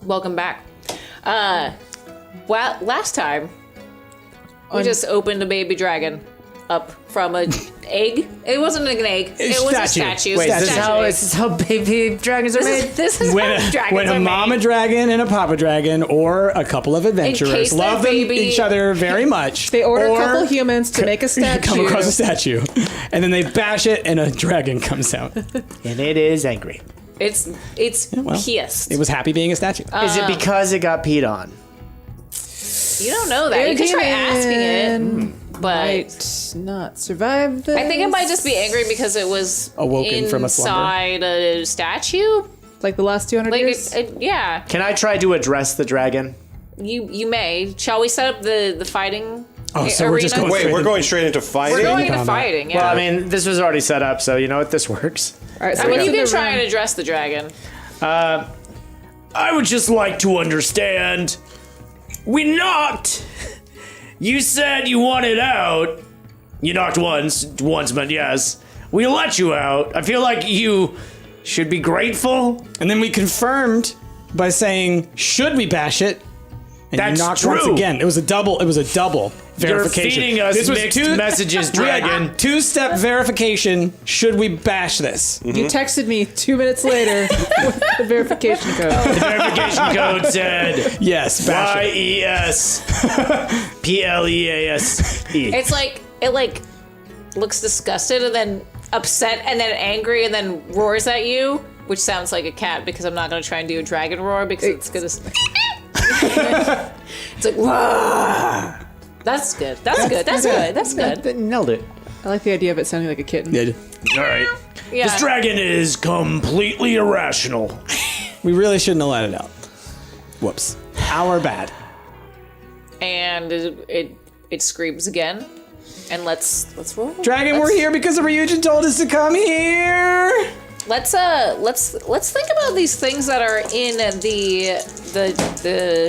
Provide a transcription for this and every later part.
welcome back. Well, last time we just opened a baby dragon up from an egg. It wasn't an egg. It was a statue. Wait, this is how baby dragons are made? This is how dragons are made. When a mama dragon and a papa dragon, or a couple of adventurers, love each other very much. They order a couple humans to make a statue. Come across a statue, and then they bash it, and a dragon comes out. And it is angry. It's pissed. It was happy being a statue. Is it because it got peed on? You don't know that. You can try asking it. But might not survive this. I think it might just be angry because it was awoken from a slumber. Inside a statue. Like the last 200 years? Yeah. Can I try to address the dragon? You may. Shall we set up the fighting so arena? we're just going Wait, we're going straight into fighting? We're going into fighting, yeah. Well, I mean, this was already set up, so you know what? This works. All right, so I mean, you can try and address the dragon. I would just like to understand. We knocked. You said you wanted out. You knocked once meant yes. We let you out. I feel like you should be grateful. And then we confirmed by saying, should we bash it? And That's you knocked true. once again. It was a double verification. You're feeding us this was mixed messages, dragon. Two-step verification. Should we bash this? You texted me 2 minutes later with the verification code. The verification code said Yes, bash it. YESPLEASE. It's like it looks disgusted and then upset and then angry and then roars at you, which sounds like a cat because I'm not going to try and do a dragon roar because it's going to. It's like, whoa. That's good. That's good. Nailed it. I like the idea of it sounding like a kitten. Yeah. All right. Yeah. This dragon is completely irrational. We really shouldn't have let it out. Whoops. Our bad. And it screams again. And let's roll. Dragon, we're here because the Ryuujin told us to come here. Let's think about these things that are in the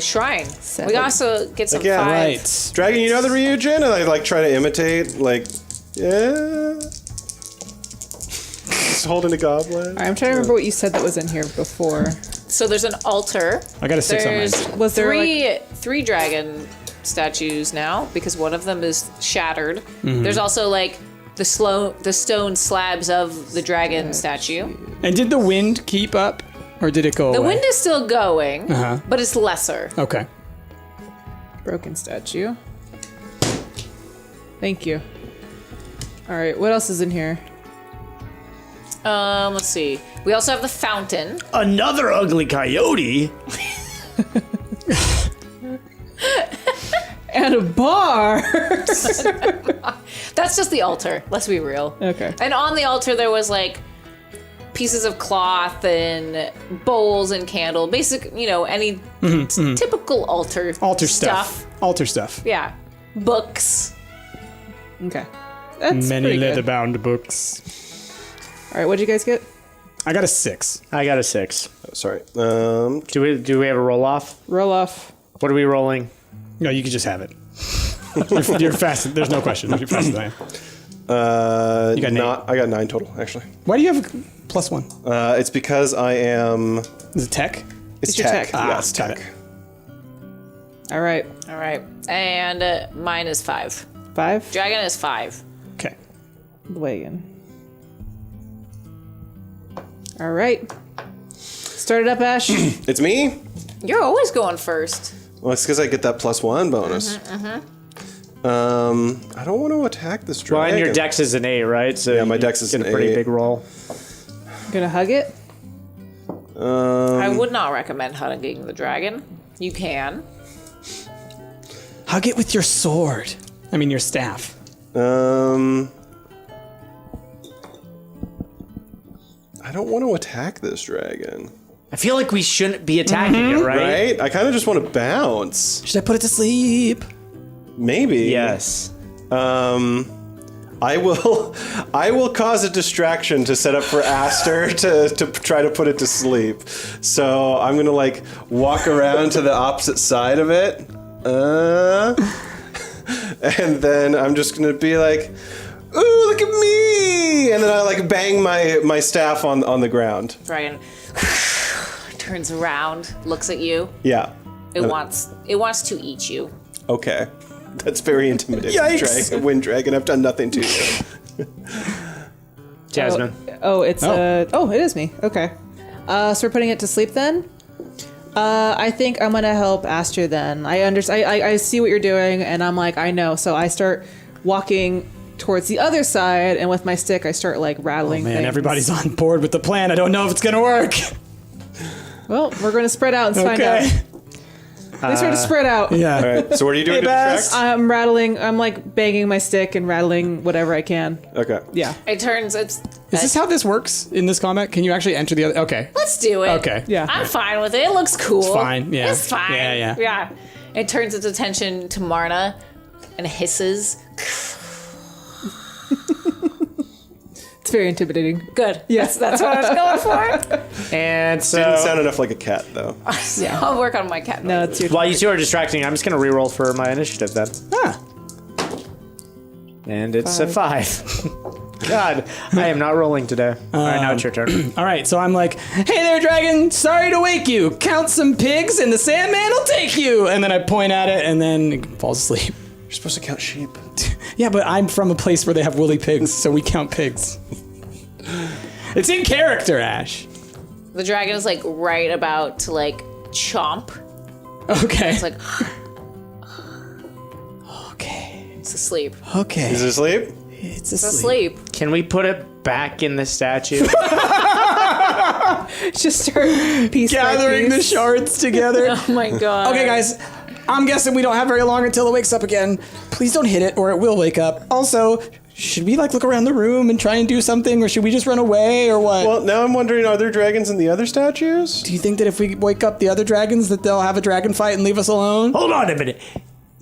shrine. We can also get some Yeah, five. Right. Dragon, you know the Ryuujin? And I try to imitate, yeah. Just holding a goblet. All right, I'm trying to remember what you said that was in here before. So there's an altar. I got a 6 on mine. Was there three dragon statues now because one of them is shattered. Mm-hmm. There's also the stone slabs of the dragon statue. And did the wind keep up, or did it go The away? wind is still going, but it's lesser. Okay. broken statue? Thank you. All right, what else is in here? Let's see. We also have the fountain. Another ugly coyote? And a bar. That's just the altar. Let's be real. Okay. And on the altar there was pieces of cloth and bowls and candle. Basic, any typical altar stuff. Altar stuff. Yeah. Books. Okay. That's Many pretty good. leather-bound books. All right, what'd you guys get? I got a 6. I got a 6. Oh, sorry. Do we have a roll off? Roll off. What are we rolling? No, you can just have it. You're fast. There's no question. You're faster than I am. You got 9. I got 9 total, actually. Why do you have a +1? It's because I am. Is it tech? It's your tech. tech. Yes, got tech. it. All right. All right. And mine is 5. 5. Dragon is 5. Okay. Wagon. All right. Start it up, Ash. It's me? You're always going first. Well, it's because I get that +1 bonus. I don't want to attack this Well, dragon. and your dex is an 8, right? So Yeah, my you dex is get an a pretty 8. big roll. Gonna hug it? I would not recommend hugging the dragon. You can. Hug it with your sword. I mean, your staff. I don't want to attack this dragon. I feel like we shouldn't be attacking it, right? Right? I kind of just want to bounce. Should I put it to sleep? Maybe. Yes. I will cause a distraction to set up for Aster to try to put it to sleep. So I'm gonna walk around to the opposite side of it. And then I'm just gonna be like, ooh, look at me! And then I bang my staff on the ground. Dragon turns around, looks at you. Yeah. It wants to eat you. Okay. That's very intimidating. Yikes. Wind dragon, I've done nothing to you. Jasmine. It is me. Okay. So we're putting it to sleep then? I think I'm gonna help Aster then. I see what you're doing, and I'm like, I know. So I start walking towards the other side, and with my stick, I start like rattling Man, things. everybody's on board with the plan. I don't know if it's gonna work. Well, we're gonna spread out and find out. They sort of spread out. Yeah. All right. So what are you doing Hey, to Baz. distract? I'm rattling. I'm like banging my stick and rattling whatever I can. Okay. Yeah. It turns. Is this how this works in this combat? Can you actually enter the other? Okay. Let's do it. Okay. Yeah. I'm fine with it. It looks cool. It's fine, yeah. It's fine. Yeah. It turns its attention to Marna and hisses. It's very intimidating. Good. Yes. That's what I was going for. And so, Didn't sound enough like a cat, though. Yeah. I'll work on my cat. No, it's your. while you two are distracting, I'm just going to reroll for my initiative then. Ah. And it's a 5. God, I am not rolling today. All right, now it's your turn. All right. So I'm like, hey there, dragon. Sorry to wake you. Count some pigs, and the Sandman will take you. And then I point at it, and then it falls asleep. You're supposed to count sheep. Yeah, but I'm from a place where they have woolly pigs, so we count pigs. It's in character, Ash. The dragon is like right about to like chomp. Okay. It's like Okay. it's asleep. Okay. Is it asleep? It's It's asleep. asleep. Can we put it back in the statue? Just start piece by Gathering the piece. shards together. Oh my god. Okay, guys. I'm guessing we don't have very long until it wakes up again. Please don't hit it, or it will wake up. Also, should we like look around the room and try and do something, or should we just run away, or what? Well, now I'm wondering, are there dragons in the other statues? Do you think that if we wake up the other dragons, that they'll have a dragon fight and leave us alone? Hold on a minute.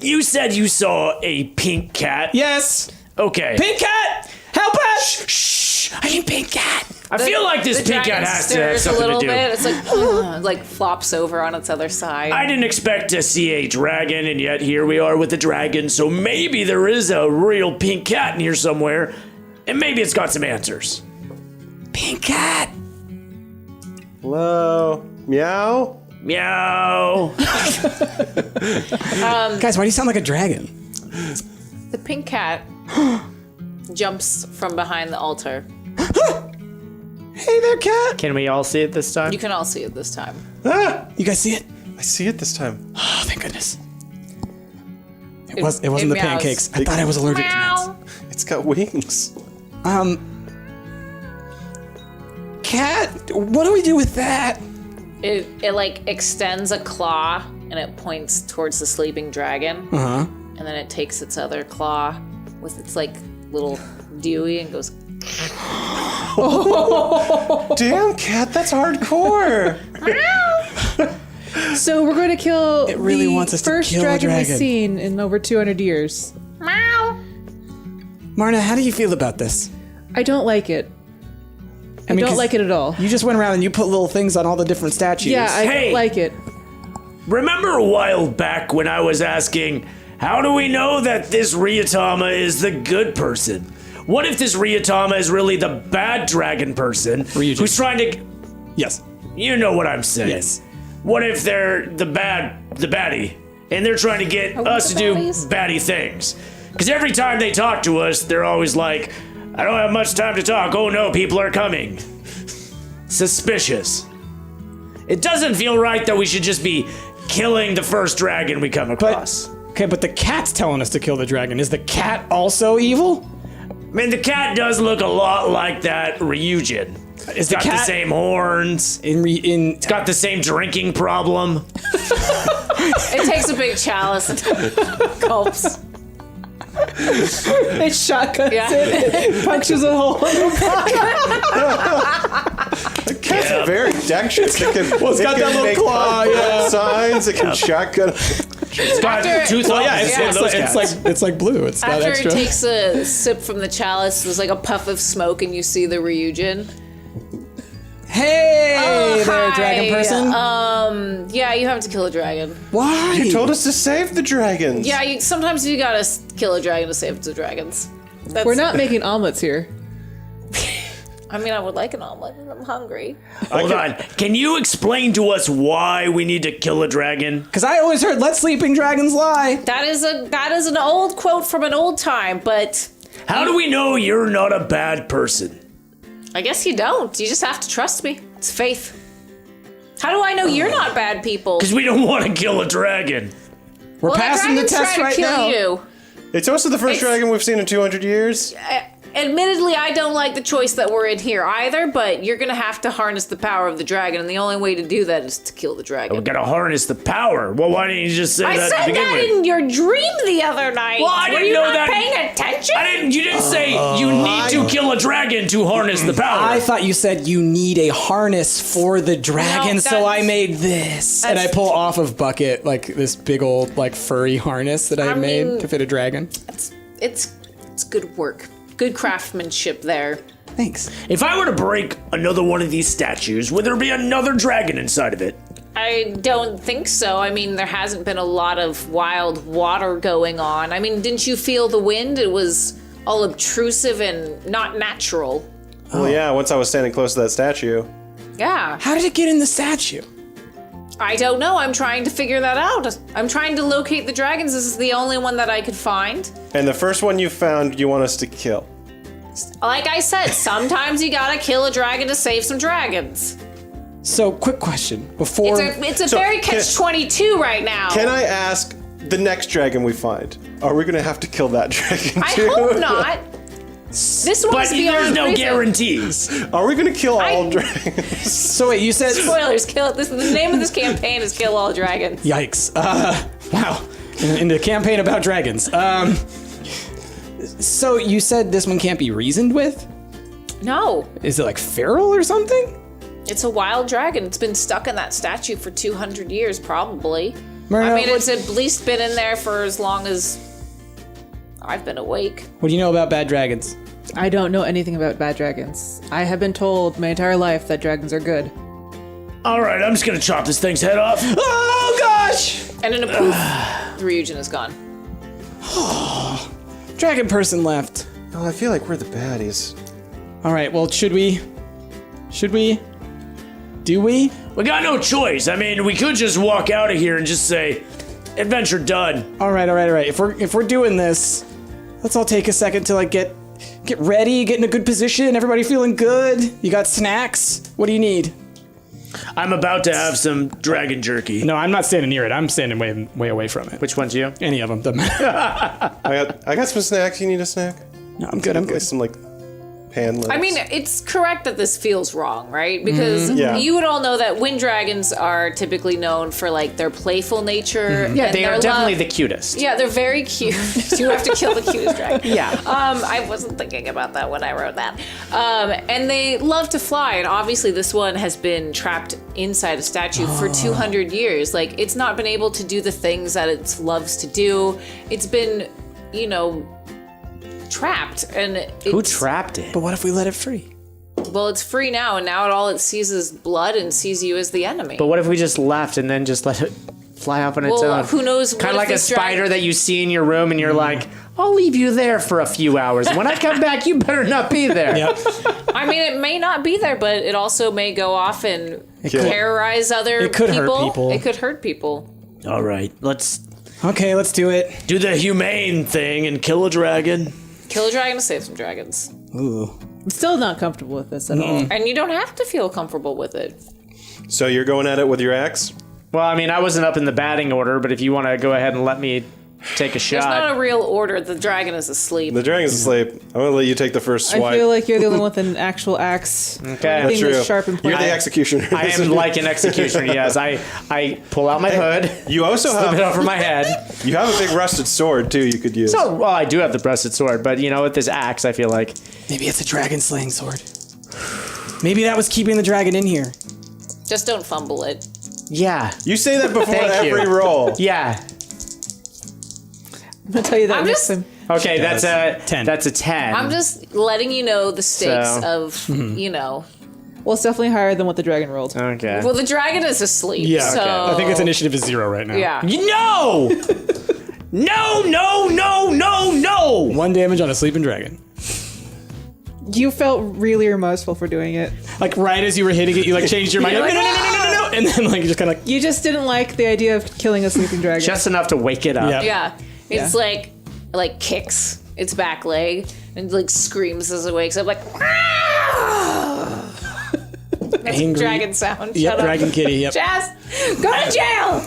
You said you saw a pink cat? Yes. Okay. Pink cat, help us! Shh! I mean pink cat. I feel like this the pink cat dragon has to have stirs a something little to do. bit. It's like flops over on its other side. I didn't expect to see a dragon, and yet here we are with a dragon. So maybe there is a real pink cat in here somewhere, and maybe it's got some answers. Pink cat. Hello? Meow? Meow. Guys, why do you sound like a dragon? The pink cat jumps from behind the altar. Hey there, cat. Can we all see it this time? You can all see it this time. Ah! You guys see it? I see it this time. Oh, thank goodness. It wasn't it the meows. pancakes. I thought I was allergic to nuts. Meow. It's got wings. Cat, what do we do with that? It like extends a claw and it points towards the sleeping dragon. Uh-huh. And then it takes its other claw with its like little dewy and goes. Damn, cat, that's hardcore. So we're going to kill It really the wants us to first kill a dragon we've dragon. seen in over 200 years. Meow. Marna, how do you feel about this? I don't like it. I mean, don't 'cause like it at all. You just went around and you put little things on all the different statues. Yeah, I Hey! don't like it. Remember a while back when I was asking, how do we know that this Ryuutama is the good person? What if this Ryuutama is really the bad dragon person Ryuujin. who's trying to... Yes. You know what I'm saying. Yes. What if they're the baddie, and they're trying to get us to the do baddies? baddie things? Because every time they talk to us, they're always like, I don't have much time to talk. Oh no, people are coming. Suspicious. It doesn't feel right that we should just be killing the first dragon we come across. Okay, but the cat's telling us to kill the dragon. Is the cat also evil? I mean, the cat does look a lot like that Ryuujin. It's got the cat- same horns. It's got the same drinking problem. It takes a big chalice and gulps. It shotguns Yeah. it, punctures a hole in the The cat's very dexterous. It can, Well, it's got it that can little make claw, yeah. signs. It can shotgun. It's got After- two thumbs. Well, yeah, Yeah. it's like blue. It's got After extra. it takes a sip from the chalice, there's like a puff of smoke and you see the Ryuujin. Hey there, Hi. dragon person. Yeah, you have to kill a dragon. Why? You told us to save the dragons. Yeah, sometimes you gotta kill a dragon to save the dragons. That's, We're not making omelets here. I mean, I would like an omelet, and I'm hungry. Hold on. Can you explain to us why we need to kill a dragon? Because I always heard, let sleeping dragons lie. That is an old quote from an old time, but How do we know you're not a bad person? I guess you don't. You just have to trust me. It's faith. How do I know you're not bad people? Because we don't want to kill a dragon. We're Well, passing the dragon's test trying right to kill now. you. It's also the first dragon we've seen in 200 years. Admittedly, I don't like the choice that we're in here either, but you're gonna have to harness the power of the dragon, and the only way to do that is to kill the We dragon. gotta harness the power. Well, why didn't you just say I that said to begin that with? in your dream the other night. Well, I Were didn't you know not that- paying attention? You didn't say you need to kill a dragon to harness the power. I thought you said you need a harness for the dragon, No, so I that's- made this. And I pull off of Bucket, like, this big old, like, furry harness that I made mean- to fit a dragon. It's good work. Good craftsmanship there. Thanks. If I were to break another one of these statues, would there be another dragon inside of it? I don't think so. I mean, there hasn't been a lot of wild water going on. I mean, didn't you feel the wind? It was all obtrusive and not natural. Well, yeah, once I was standing close to that statue. Yeah. How did it get in the statue? I don't know. I'm trying to figure that out. I'm trying to locate the dragons. This is the only one that I could find. And the first one you found, you want us to kill. Like I said, sometimes you gotta kill a dragon to save some dragons. So, quick question. Before... It's a So, very can- catch-22 right now. Can I ask the next dragon we find? Are we gonna have to kill that dragon I too? hope not. This one's But beyond there's no reason. guarantees. Are we gonna kill all dragons? So wait, you said... Spoilers, kill it. The name of this campaign is Kill All Dragons. Yikes. Wow. In the campaign about dragons. So you said this one can't be reasoned with? No, Is it like feral or something? it's a wild dragon. It's been stuck in that statue for 200 years, probably. Myrna, I mean, it's at least been in there for as long as I've been awake. What do you know about bad dragons? I don't know anything about bad dragons. I have been told my entire life that dragons are good. All right, I'm just gonna chop this thing's head off. Oh gosh! And in a poof, Ryuujin is gone. Dragon person left. Oh, I feel like we're the baddies. All right, well, should we? Do we? We got no choice. I mean, we could just walk out of here and just say, adventure done. All right. If we're doing this, let's all take a second to like get ready, get in a good position. Everybody feeling good? You got snacks? What do you need? I'm about to have some dragon jerky. No, I'm not standing near it. I'm standing way away from it. Which one's you? Any of them doesn't matter. I got some snacks. You need a snack? No, I'm good. Like some like pan lips. I mean, it's correct that this feels wrong, right? Because Yeah. you would all know that wind dragons are typically known for like their playful nature. Yeah, and they are their definitely love. the cutest. Yeah, they're very cute. You have to kill the cutest dragon. Yeah. I wasn't thinking about that when I wrote that. And they love to fly, and obviously this one has been trapped inside a statue for 200 years. Like, it's not been able to do the things that it loves to do. It's been, trapped, and Who it's, trapped it? But what if we let it free? well, it's free now, and now all it sees is blood and sees you as the enemy. But what if we just left and then just let it fly off on its Well, own? who knows what Kind of if like a this dragon- spider that you see in your room and you're like, I'll leave you there for a few hours. When I come back, you better not be there. Yep. I mean, it may not be there, but it also may go off and could. terrorize other It could hurt people. It could hurt people. All right, let's Okay, let's do it. do the humane thing and kill a dragon. Kill a dragon to save some dragons. Ooh. I'm still not comfortable with this at all. And you don't have to feel comfortable with it. So you're going at it with your axe? Well, I mean, I wasn't up in the batting order, but if you want to go ahead and let me take a There's shot. not a real order. The dragon is asleep. The dragon's asleep. I'm gonna let you take the first swipe. I feel like you're the only one with an actual axe. Okay. Anything True. that's sharp and You're pointy. the executioner. I am like an executioner, yes. I pull out my hood, You also slip it have over my head. you have a big rusted sword too. You could use. So, well, I do have the breasted sword, but with this axe, I feel like Maybe it's a dragon slaying sword. Maybe that was keeping the dragon in here. Just don't fumble it. yeah, You say that before Thank you. every roll. yeah. I'm gonna tell you that I'm next just- time. Okay, that's a 10. That's a 10. I'm just letting you know the stakes So- of, Well, it's definitely higher than what the dragon rolled. okay. Well, the dragon is asleep. Yeah, so I think its initiative is 0 right now. Yeah. No! No! 1 damage on a sleeping dragon. You felt really remorseful for doing it. Like right as you were hitting it, you like changed your mind. You're like, no, and then like you just kind of like. You just didn't like the idea of killing a sleeping dragon. Just enough to wake it up. Yeah. Yeah. It's like kicks its back leg and like screams as it wakes up like that's Angry. dragon sound. Yep, Shut up. dragon kitty. Yep. Jazz, go to jail.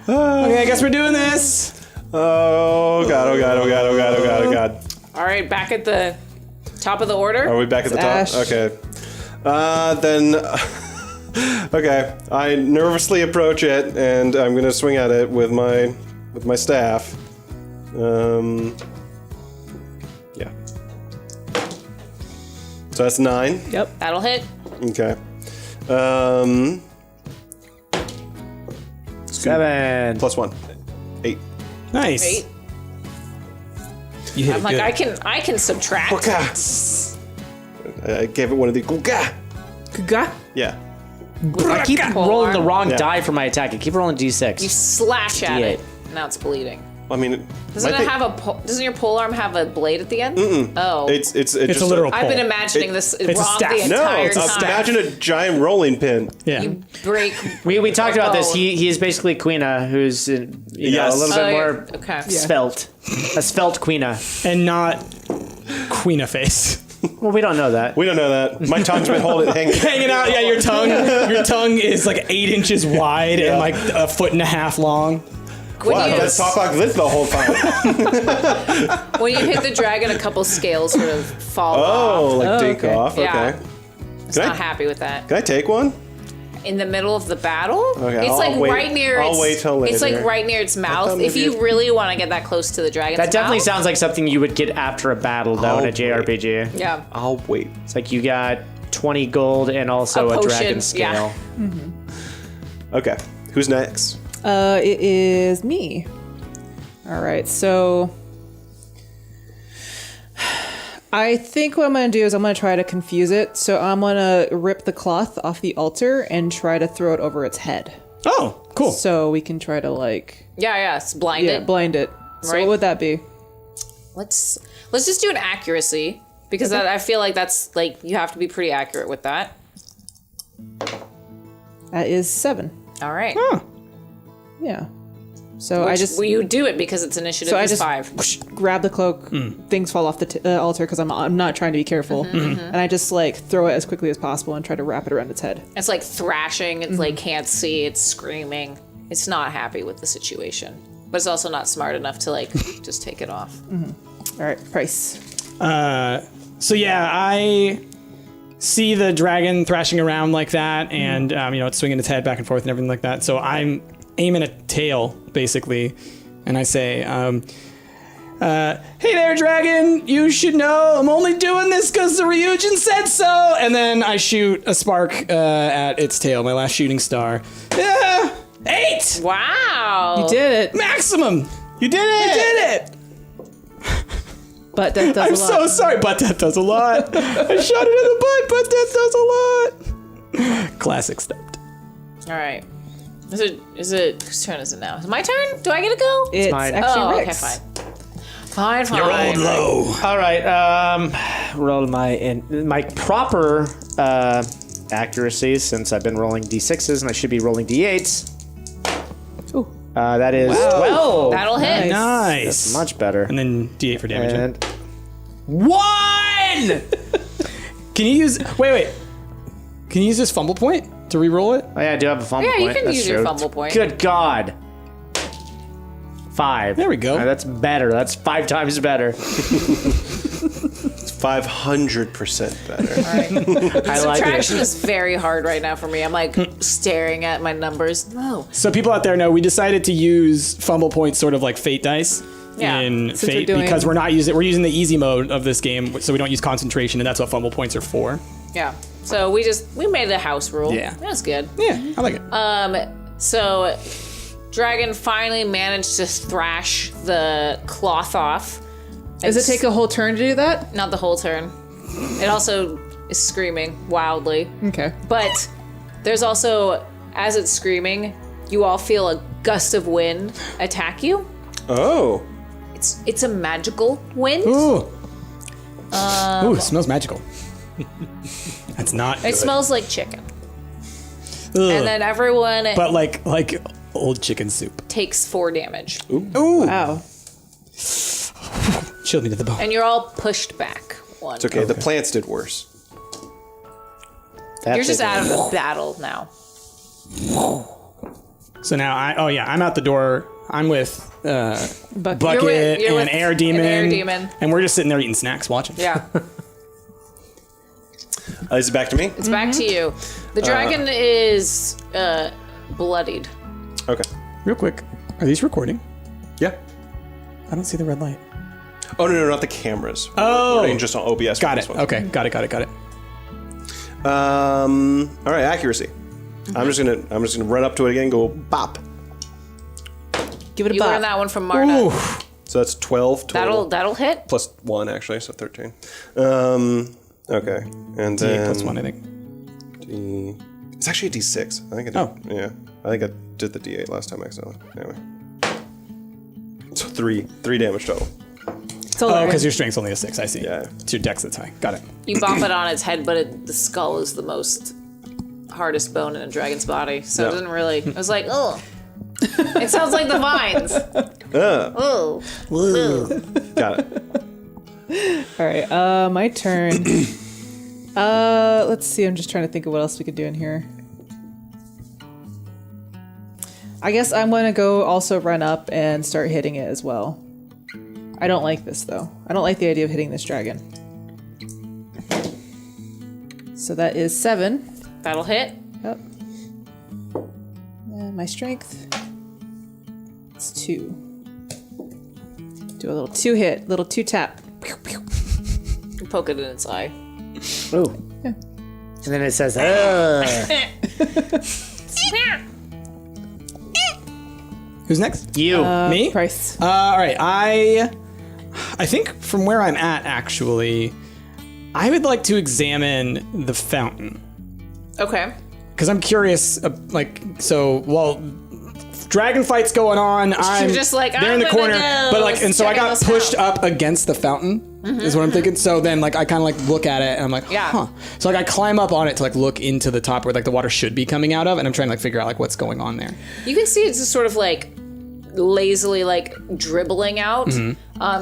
Okay, I guess we're doing this. Oh god! Oh god! Oh god! Oh god! Oh god! Oh god! All right, back at the top of the order. Are we back at the top? Ash. Okay. Then. Okay. I nervously approach it, and I'm gonna swing at it with my staff. Yeah. So that's 9. Yep. That'll hit. Okay. 7. Plus 1. 8. Nice. 8. You hit I'm it like good. I can subtract. I gave it one of the Guga. Yeah. I keep Pole rolling the arm. wrong Yeah. die for my attack. I keep rolling D6. You slash at D8. it. Now it's bleeding. I mean, Doesn't it have a? Doesn't your pole arm have a blade at the end? Oh, It's It's just a literal I've been pole. imagining this it's a wrong staff. the No, entire it's time. imagine a giant rolling pin. Yeah. You break. We talked about this. bone. He is basically Queena, who's you know, Yes. a little bit more Okay. svelte. A svelte Queena. And not Queena face. Well, we don't know that. We don't know that. My tongue's been holding hanging. Hanging out, yeah, your tongue is like 8 inches wide and like a foot and a half long. When Wow, you, let's talk like this the whole time. when you hit the dragon, a couple scales sort of fall Oh, off. like take okay. off. Yeah. Okay. It's Can not I, happy with that. can I take one? In the middle of the battle, Okay, it's I'll like wait. right near. I'll its, wait till It's like later. right near its mouth. thought If maybe you really want to get that close to the dragon's That definitely mouth, sounds like something you would get after a battle, though, in a Oh, JRPG. Yeah. I'll wait. It's like you got 20 gold and also A a, potion, dragon yeah. scale. Okay. Who's next? It is me. All right, so I think what I'm going to do is I'm going to try to confuse it. So I'm going to rip the cloth off the altar and try to throw it over its head. Oh, cool. So we can try to like Yeah. It's blinded. blind it. So Right. what would that be? Let's just do an accuracy because that, I feel like that's like you have to be pretty accurate with that. That is 7. All right. Yeah. So I just Well, you do it because it's initiative so I is just 5. whoosh, grab the cloak. Things fall off the altar because I'm not trying to be careful, and I just like throw it as quickly as possible and try to wrap it around its head. It's like thrashing. It's like can't see. It's screaming. It's not happy with the situation, but it's also not smart enough to like just take it off. All right, Price. So yeah, I see the dragon thrashing around like that, and it's swinging its head back and forth and everything like that. So I'm aiming a tail basically, and I say, "Hey there, dragon! You should know I'm only doing this because the Ryuujin said so." And then I shoot a spark at its tail, my last shooting star. 8 Wow. You did it, maximum. You did it. You did it. but that does I'm a lot. so sorry, but that does a lot. I shot it in the butt, but that does a lot. Classic Stumpt. All right. Is it whose turn is it now? Is it my turn? Do I get to go? It's mine. actually Oh, okay, Rick's. fine. Fine. low. All right, roll my proper accuracy since I've been rolling D6s and I should be rolling D8s. Ooh. That is 12. That'll hit. Nice. Much better. And then D8 for damage. And 1! Can you use? Wait. Can you use this fumble point to re-roll it? Oh yeah, I do have a fumble Yeah, you point. can That's use your true. fumble point. Good God. 5. There we go. That's better. That's 5 times better. 500% better. I like Subtraction it. is very hard right now for me. I'm like staring at my numbers. No. So people out there know we decided to use fumble points sort of like fate dice Yeah, in since we're Fate doing- because we're using the easy mode of this game, so we don't use concentration, and that's what fumble points are for. Yeah. So we made a house rule. Yeah. That's good. Yeah, I like it. So Dragon finally managed to thrash the cloth off. Does it take a whole turn to do that? Not the whole turn. It also is screaming wildly. Okay. But there's also, as it's screaming, you all feel a gust of wind attack you. Oh. It's a magical wind. Ooh, Ooh, it smells magical. That's not It good. smells like chicken. Ugh. And then everyone But like old chicken soup. takes 4 damage. Ooh. Wow. Chilled me to the bone. And you're all pushed back. 1. It's okay. The plants did worse. That's You're just it. out of the battle now. So now I'm out the door. I'm with Bucket You're with and Air Demon. an Air Demon. And we're just sitting there eating snacks watching. Yeah. Is it back to me? It's back to you. The dragon is bloodied. Okay. Real quick, are these recording? Yeah. I don't see the red light. Oh no, not the cameras. We're Oh. recording just on OBS. for Got this it. one. Okay. Got it. All right, accuracy. I'm just gonna run up to it again. And go bop. Give it a You bop. learned that one from Marta. Ooh. So that's 12 total. That'll hit. Plus 1 actually, so 13. Okay, and D8 then plus 1, I think. It's actually a D6. I think I did. Oh. Yeah, I think I did the D8 last time accidentally. Anyway, so 3 damage total. It's all Oh, right. because your strength's only a 6. I see. Yeah. It's your dex that's high. Got it. You bump it on its head, but the skull is the most hardest bone in a dragon's body. So Yeah. it doesn't really. It was like, oh. It sounds like the vines. Oh. Got it. All right, my turn. Let's see. I'm just trying to think of what else we could do in here. I guess I'm going to go also run up and start hitting it as well. I don't like this, though. I don't like the idea of hitting this dragon. So that is 7. That'll hit. Yep. And my strength. It's 2. Do a little 2 hit, little 2 tap. Pew, pew. You poke it in its eye. Ooh. And then it says, Who's next? you. Me? Price. All right. I think from where I'm at, actually, I would like to examine the fountain. Okay. Because I'm curious, while dragon fight's going on, I'm just like, they're in I'm the gonna corner, go but and so I check out got this pushed fountain. up against the fountain. Is what I'm thinking. So then I kind of look at it and I'm like, Yeah. huh. So I climb up on it to look into the top where the water should be coming out of, and I'm trying to figure out what's going on there. You can see it's just sort of lazily dribbling out.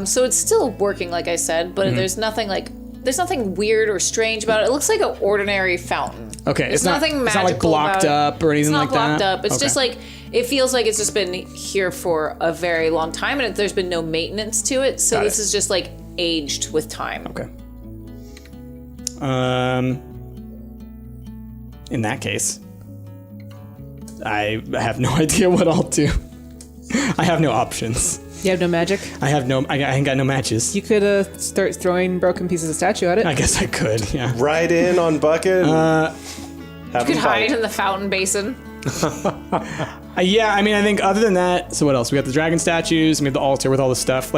So it's still working, like I said, but there's nothing weird or strange about it. It looks like an ordinary fountain. Okay, There's it's not nothing it's not magical blocked about it. up or anything It's like not blocked that. up. It's Okay. just it feels like it's just been here for a very long time, and there's been no maintenance to it. So Got this it. is just aged with time. Okay. In that case, I have no idea what I'll do. I have no options. You have no magic? I ain't got no matches. You could start throwing broken pieces of statue at it. I guess I could, yeah. Right in on Bucket. And have You could him fight. hide in the fountain basin. Yeah, I think other than that, so what else? We got the dragon statues, we have the altar with all the stuff.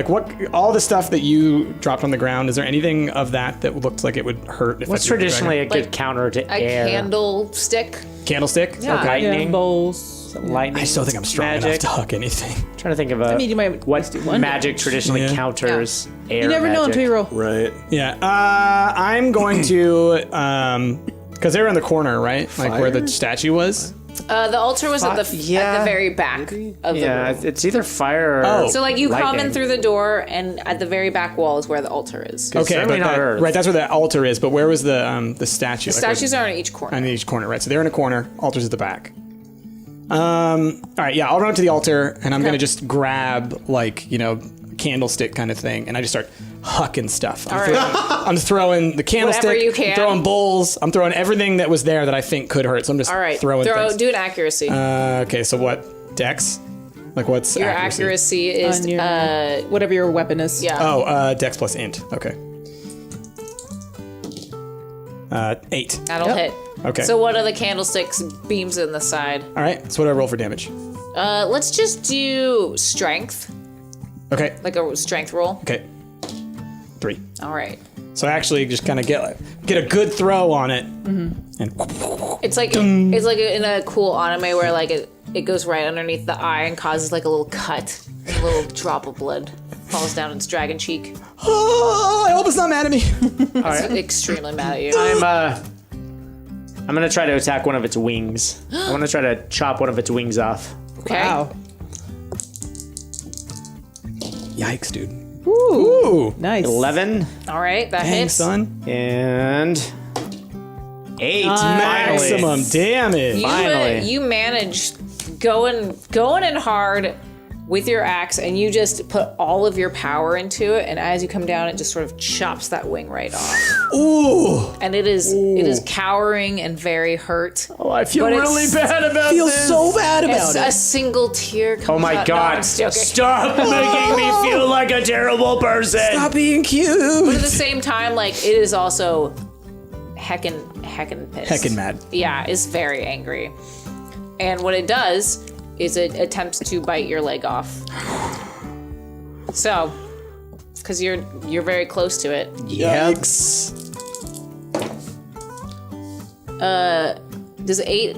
All the stuff that you dropped on the ground, is there anything of that looked like it would hurt? If What's I threw the traditionally a good Like counter to A air? candlestick. candlestick? Yeah. Okay. Lightning. Bowls. Lightning. I still think I'm strong enough magic. to huck anything. Trying to think of you might what just do one magic damage. traditionally Yeah. counters air. You never know until magic. you roll. Right. Yeah, I'm going to, because they were in the corner, right? Where the statue was. The altar was at the Yeah. very back of the Yeah, room. it's either fire or Oh. So you come in lightning. through the door, and at the very back wall is where the altar is. Okay, certainly but not Earth. right, that's where the altar is. But where was the statue? The statues are in each corner. on each corner, right? So they're in a corner. Altar's at the back. All right, yeah, I'll run up to the altar and I'm gonna just grab candlestick kind of thing, and I just start hucking stuff. I'm throwing the candlestick. Whatever you can. I'm throwing bowls. I'm throwing everything that was there that I think could hurt. So I'm just All right, throwing things. do an accuracy. Okay, so what? Dex? What's Your accuracy? accuracy is On your, whatever your weapon is. yeah. Oh, Dex plus int. Okay. 8. That'll Yep. hit. Okay. So one of the candlesticks beams in the side. All right. So what do I roll for damage? Let's just do strength, Okay. like a strength roll. Okay. 3. All right. So I actually just kind of get a good throw on it, and It's like in a cool anime where it goes right underneath the eye and causes like a little cut. A little drop of blood falls down its dragon cheek. Oh, I hope it's not mad at me. It's extremely mad at you. I'm gonna try to attack one of its wings. I want to try to chop one of its wings off. Okay. Wow. Yikes, dude. Ooh. Nice. 11 All right, that Dang, hits. son. and 8. Maximum Finally. damage. Finally. You managed going in hard with your axe, and you just put all of your power into it. And as you come down, it just sort of chops that wing right off. Ooh. And it is cowering and very hurt. Oh, I feel But really it's- bad about Feel this. so bad It's about a it. single tear comes Oh my out. God. No, I'm joking. Stop making me feel like a terrible person. Stop being cute. But at the same time, like, it is also heckin' pissed. Heckin' mad. Yeah, it's very angry. And what it does is it attempts to bite your leg off. So, because you're very close to it. Yikes. Does 8?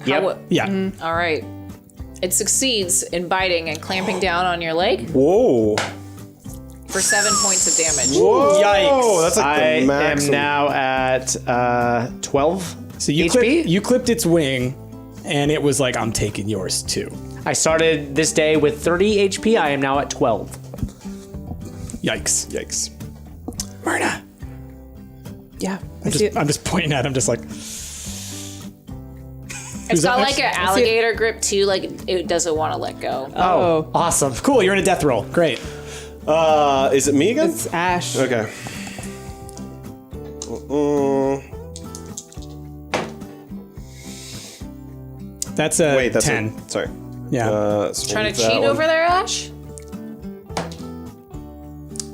Yep. Yeah. All right. It succeeds in biting and clamping down on your leg Whoa. for 7 points of damage. Whoa. Yikes. That's like I the am maximum. now at 12. So you HP? clipped its wing, and it was like, I'm taking yours too. I started this day with 30 HP. I am now at 12. Yikes. Yikes. Myrna. Yeah. I see it. I'm just pointing at him, just like. It's got like an it. alligator grip too, like it doesn't want to let go. Oh. Awesome. Cool, you're in a death roll. Great. Is it me again? It's Ash. Okay. That's a Wait, that's 10. Sorry. Yeah. Trying to cheat over there, Ash?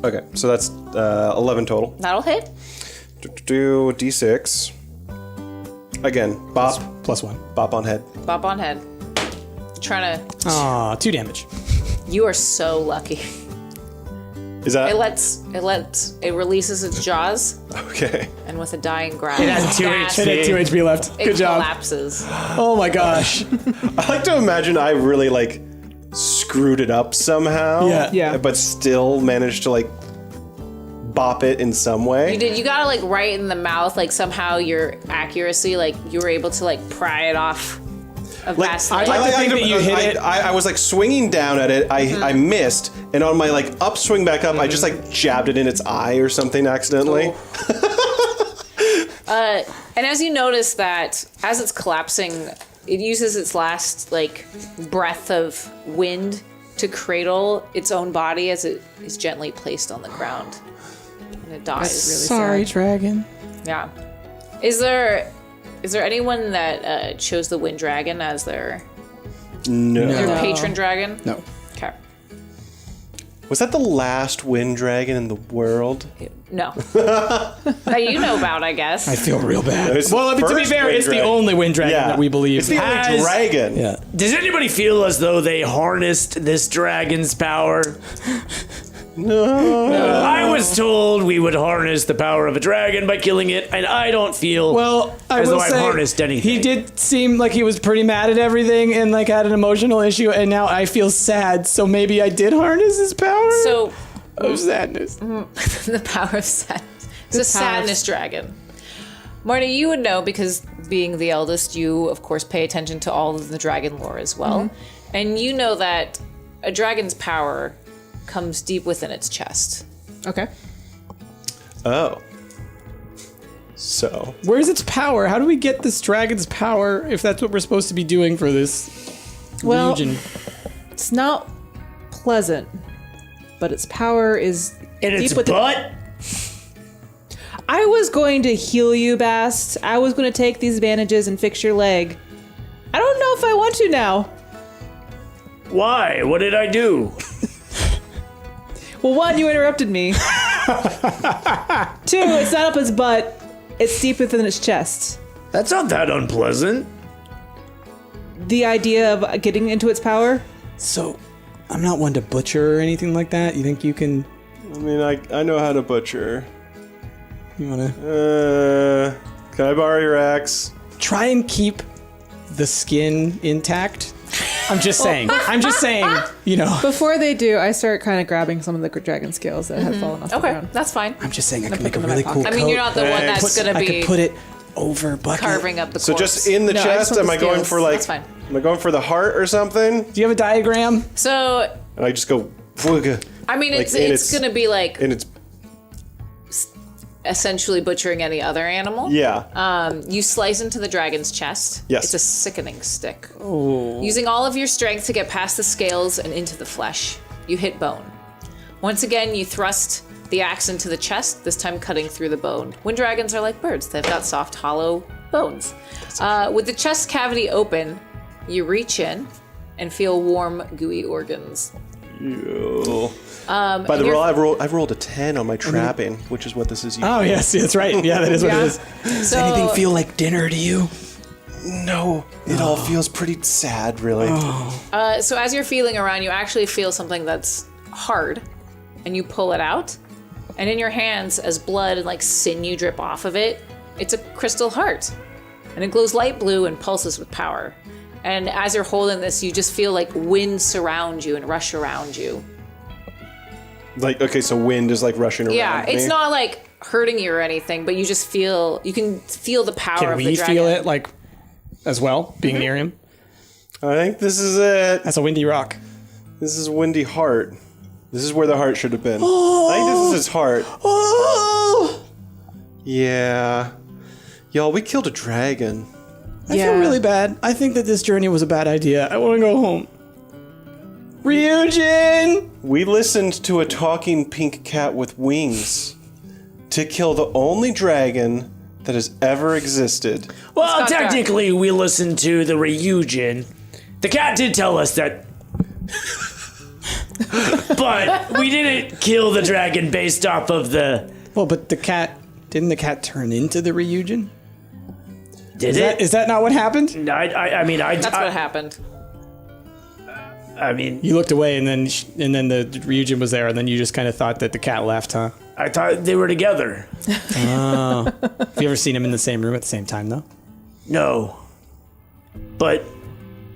Okay, so that's 11 total. That'll hit. Do D6. Again, bop, +1. bop on head. Bop on head. Trying to. Aw, 2 damage. You are so lucky. Is that It releases its jaws, okay? and with a dying growl, It has 2 gasp, It had 2 HP left. it Good job. collapses. Oh my gosh. I like to imagine I really like screwed it up somehow. Yeah. But still managed to like bop it in some way. You did. You got it like right in the mouth. Like somehow your accuracy, like you were able to like pry it off of Like, Vast's I'd leg. like to think that you hit it. I was like swinging down at it. I missed, and on my like upswing back up, I just like jabbed it in its eye or something accidentally. And as you notice that as it's collapsing, it uses its last like breath of wind to cradle its own body as it is gently placed on the ground, and it dies. Sorry, dragon. Yeah. Is there anyone that chose the Wind Dragon as their No. patron dragon? No. Okay. Was that the last wind dragon in the world? No. That you know about, I guess. I feel real bad. It's the Well, I mean, to be first fair, wind it's the dragon. only wind dragon Yeah. that we believe It's the only has. dragon. Yeah. Does anybody feel as though they harnessed this dragon's power? No. I was told we would harness the power of a dragon by killing it, and I don't feel Well, I as will though I've say harnessed anything. he did seem like he was pretty mad at everything and like had an emotional issue, and now I feel sad. So maybe I did harness his power So, of sadness. the power of sadness. It's a power of- sadness dragon. Marty, you would know because being the eldest, you, of course, pay attention to all of the dragon lore as well. And you know that a dragon's power comes deep within its chest. Okay. Oh. So. Where's its power? How do we get this dragon's power if that's what we're supposed to be doing for this Well, region? it's not pleasant, but its power is in its deep within. butt? I was going to heal you, Bast. I was going to take these bandages and fix your leg. I don't know if I want to now. Why? What did I do? Well, one, you interrupted me. Two, it's not up its butt. It's deep within its chest. That's not that unpleasant. The idea of getting into its power? So, I'm not one to butcher or anything like that. You think you can? I mean, I know how to butcher. You wanna Can I borrow your axe? try and keep the skin intact? I'm just saying. You know. Before they do, I start kind of grabbing some of the dragon scales that had fallen off the Okay, ground. that's fine. I'm just saying I put can make a them in my really cool pocket. I mean, you're not the one that's going to I be could put it over bucket. carving up the corpse. So just in the No, I chest, just want am the I going scales. for like? That's fine. Am I going for the heart or something? Do you have a diagram? So, And I just go. "Wooga," I mean, Like, it's and it's it's- going to be like and it's essentially butchering any other animal. yeah. You slice into the dragon's chest. Yes. It's a sickening stick. Using all of your strength to get past the scales and into the flesh, you hit bone. Once again, you thrust the axe into the chest, this time cutting through the bone. Wind dragons are like birds. They've got soft, hollow bones. With the chest cavity open, you reach in and feel warm, gooey organs. By the roll, I've rolled a 10 on my trapping, which is what this is. Oh yes, that's right. Yeah, that is what Yeah. it is. Does anything feel like dinner to you? No, it all feels pretty sad, really. So as you're feeling around, you actually feel something that's hard, and you pull it out. And in your hands, as blood and like sinew drip off of it, it's a crystal heart. And it glows light blue and pulses with power. And as you're holding this, you just feel like wind surround you and rush around you. Like, okay, so wind is like rushing around. Yeah, it's me. not like hurting you or anything, but you just feel, you can feel the power Can of the we dragon. feel it like as well, being near him? I think this is it. That's a windy rock. This is Windy Heart. This is where the heart should have been. I think this is his heart. Oh! Yeah. Y'all, we killed a dragon. I feel really bad. I think that this journey was a bad idea. I want to go home. Ryuujin! We listened to a talking pink cat with wings to kill the only dragon that has ever existed. Well, Scott Jack. technically, we listened to the Ryuujin. The cat did tell us that. But we didn't kill the dragon based off of the. Well, but didn't the cat turn into the Ryuujin? Did it? Is that not what happened? I mean, That's what happened. I mean, You looked away, and then the Ryuujin was there, and then you just kind of thought that the cat left, huh? I thought they were together. Have you ever seen them in the same room at the same time, though? No. But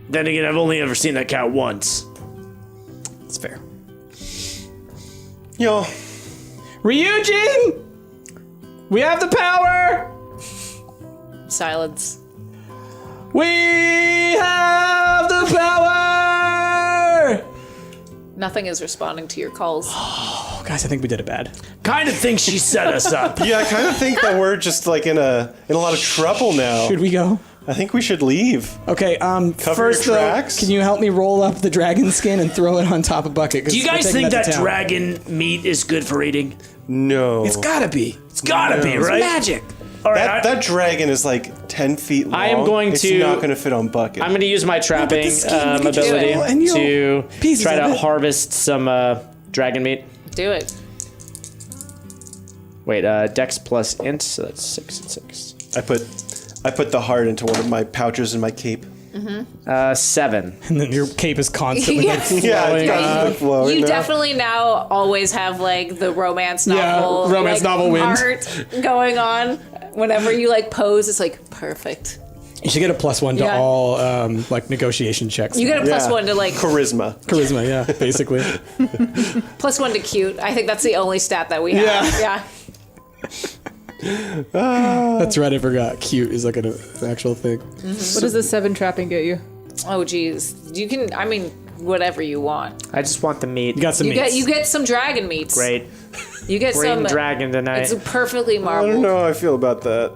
then again, I've only ever seen that cat once. That's fair. Yo, Ryuujin! We have the power! Silence. We have the power! Nothing is responding to your calls. Oh, guys, I think we did it bad. Kind of think she set us up. yeah, I kind of think that we're just like in a lot of trouble now. Should we go? I think we should leave. Okay, first your though, tracks? can you help me roll up the dragon skin and throw it on top of bucket? 'Cause Do you we're guys taking think to that town. dragon meat is good for eating? No. It's gotta be. It's gotta be, It's right? magic. All right, That dragon is like 10 feet long. I am going it's to- not going to fit on bucket. I'm going to use my trapping skin, we could just ability roll and you'll- to pieces try of to it. harvest some dragon meat. Do it. Wait, Dex plus int, so that's 6 and 6. I put the heart into one of my pouches in my cape. 7. And then your cape is constantly Yeah. like Yeah, flowing. it's constantly flowing You now. definitely now always have like the romance novel, romance novel wind. art going on. Whenever you like pose, it's like perfect. You should get a +1 to Yeah. all like negotiation checks. You get a plus Yeah. one to like Charisma. charisma, yeah, basically. +1 to cute. I think that's the only stat that we have. Yeah. Yeah. That's right, I forgot. Cute is like an actual thing. What does the 7 trapping get you? Oh geez. You can. I mean, whatever you want. I just want the meat. You got some You meats. get some dragon meats. Great. You get Brain some dragon tonight. It's perfectly I don't marbled. know how I feel about that.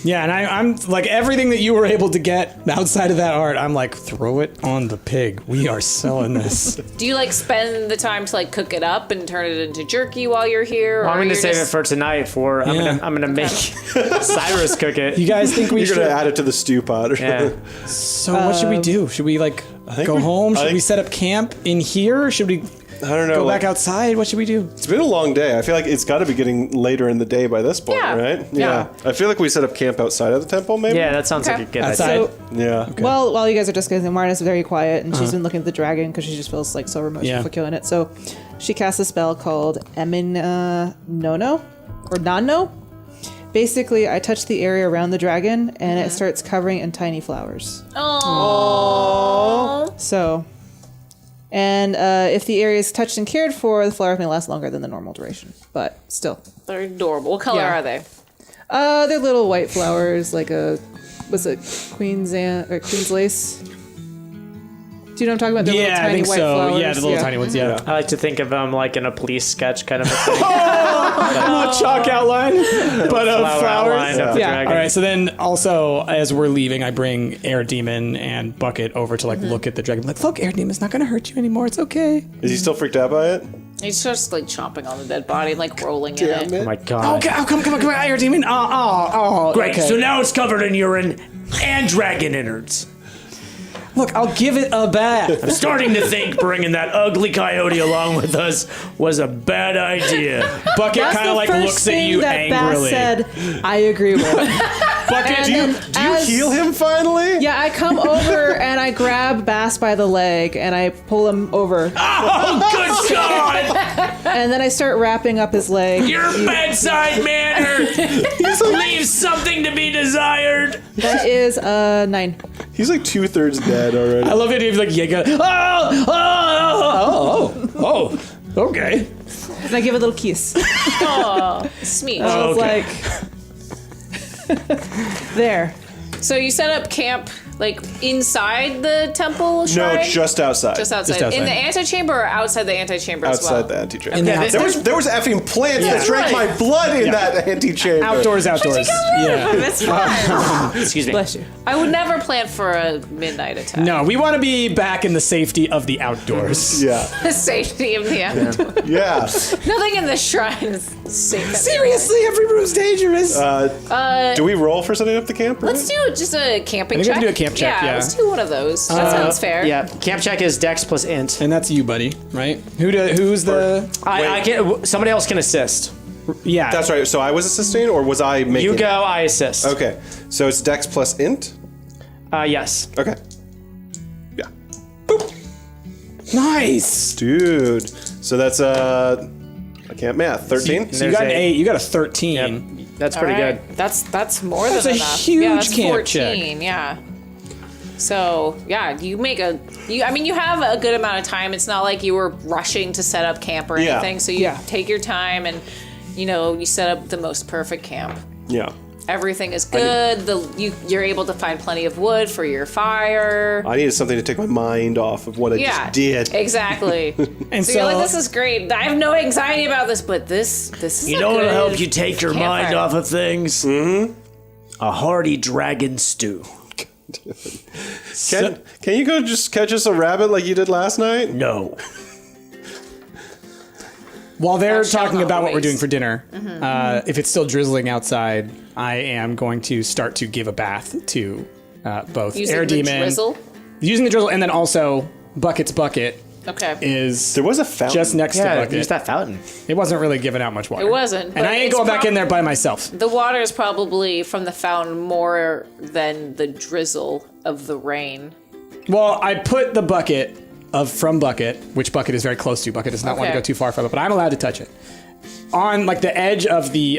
Yeah, and I'm like everything that you were able to get outside of that art, I'm like, throw it on the pig. We are selling this. Do you like spend the time to like cook it up and turn it into jerky while you're here? Well, I'm or going to you're save just- it for tonight. Yeah. I'm gonna make Cyrus cook it. You guys think we You're should? going to add it to the stew pot or Yeah. something. So what should we do? Should we like think go we- home? I Should think- we set up camp in here? Should we I don't know. go like, back outside? What should we do? It's been a long day. I feel like it's got to be getting later in the day by this point, Yeah. right? Yeah. I feel like we set up camp outside of the temple, maybe? Yeah, that sounds Okay. like a good Outside? idea. So, Yeah. well, while you guys are discussing, Marna's very quiet, and she's been looking at the dragon because she just feels like so remorseful Yeah. for killing it. So she casts a spell called Emin Nono, or Nano. basically, I touch the area around the dragon, and it starts covering in tiny flowers. Oh. So, and if the area is touched and cared for, the flowers may last longer than the normal duration. But still, They're adorable. What color Yeah. are they? they're little white flowers, like was it Queen's lace? Do you know what I'm talking about? The little Yeah, tiny I think white so. flowers. Yeah, the little tiny ones. Yeah. I like to think of them like in a police sketch kind of a thing. A chalk outline, but of Flower flowers. outline of the Yeah. dragon. All right. So then, also as we're leaving, I bring Air Demon and Bucket over to look at the dragon. I'm like, look, Air Demon's not gonna hurt you anymore. It's okay. Is he still freaked out by it? He's just like chomping on the dead body, like rolling in Damn it. it. Oh my god. Okay, come on, Air Demon. Great. Okay. So now it's covered in urine and dragon innards. Look, I'll give it a bath. I'm starting to think bringing that ugly coyote along with us was a bad idea. Bucket That's kind of the like first looks at thing you that angrily. Bass said, I agree with. Bucket, Do you heal him finally? Yeah, I come over and I grab Bass by the leg and I pull him over. Oh, good God! And then I start wrapping up his leg. Your bedside manner leaves something to be desired. That is 9. He's like 2/3 dead already. I love it. He's like, yeah, go. Oh, okay. And I give a little kiss. Oh, sweet. I was Okay. like, there. So you set up camp like inside the temple shrine? No, just outside. Just outside. Just outside. In the antechamber or outside the antechamber as well? Outside the antechamber. In the there was effing plants that drank my blood in that antechamber. Outdoors. Yeah. That's fine. Excuse me. Bless you. I would never plan for a midnight attack. No, we want to be back in the safety of the outdoors. Yeah. The safety of the outdoors. Yeah. Nothing in the shrine is safe. Seriously, every room's dangerous. Do we roll for setting up the camp? Let's do just a camping I think we check. can do a camp check, yeah. Let's do one of those. That sounds fair. Yeah, camp check is Dex plus Int. And that's you, buddy, right? Who's the? I can. Somebody else can assist. Yeah, That's right. So I was assisting, or was I making? You go. I assist. Okay. So it's Dex plus Int. Yes. Okay. Yeah. nice. Dude. So that's I can't math. 13. So you got an 8. You got a 13. That's All pretty right. good. That's more That's than a enough. huge yeah, that's camp 14. Yeah. So yeah, you make I mean, you have a good amount of time. It's not like you were rushing to set up camp or Yeah. anything. So you take your time and you set up the most perfect camp. Yeah. Everything is good. You're able to find plenty of wood for your fire. I needed something to take my mind off of what I just did. Exactly. And So you're like, this is great. I have no anxiety about this, but this is You a know what'll good help you take your mind campfire. off of things? Mm-hmm. A hearty dragon stew. Can you go just catch us a rabbit like you did last night? No. While they're Thou shalt talking not about what we're waste. doing for dinner, if it's still drizzling outside, I am going to start to give a bath to both Using Air the Demon, drizzle. using the drizzle, and then also Bucket's bucket Okay. is There was a fountain. just next to Yeah, Bucket. use that fountain. It wasn't really giving out much water. It wasn't, and but I ain't it's going back in there by myself. The water is probably from the fountain more than the drizzle of the rain. Well, I put the bucket from Bucket, which Bucket is very close to. Bucket does not want to Okay. go too far from it, but I'm allowed to touch it. On like the edge of the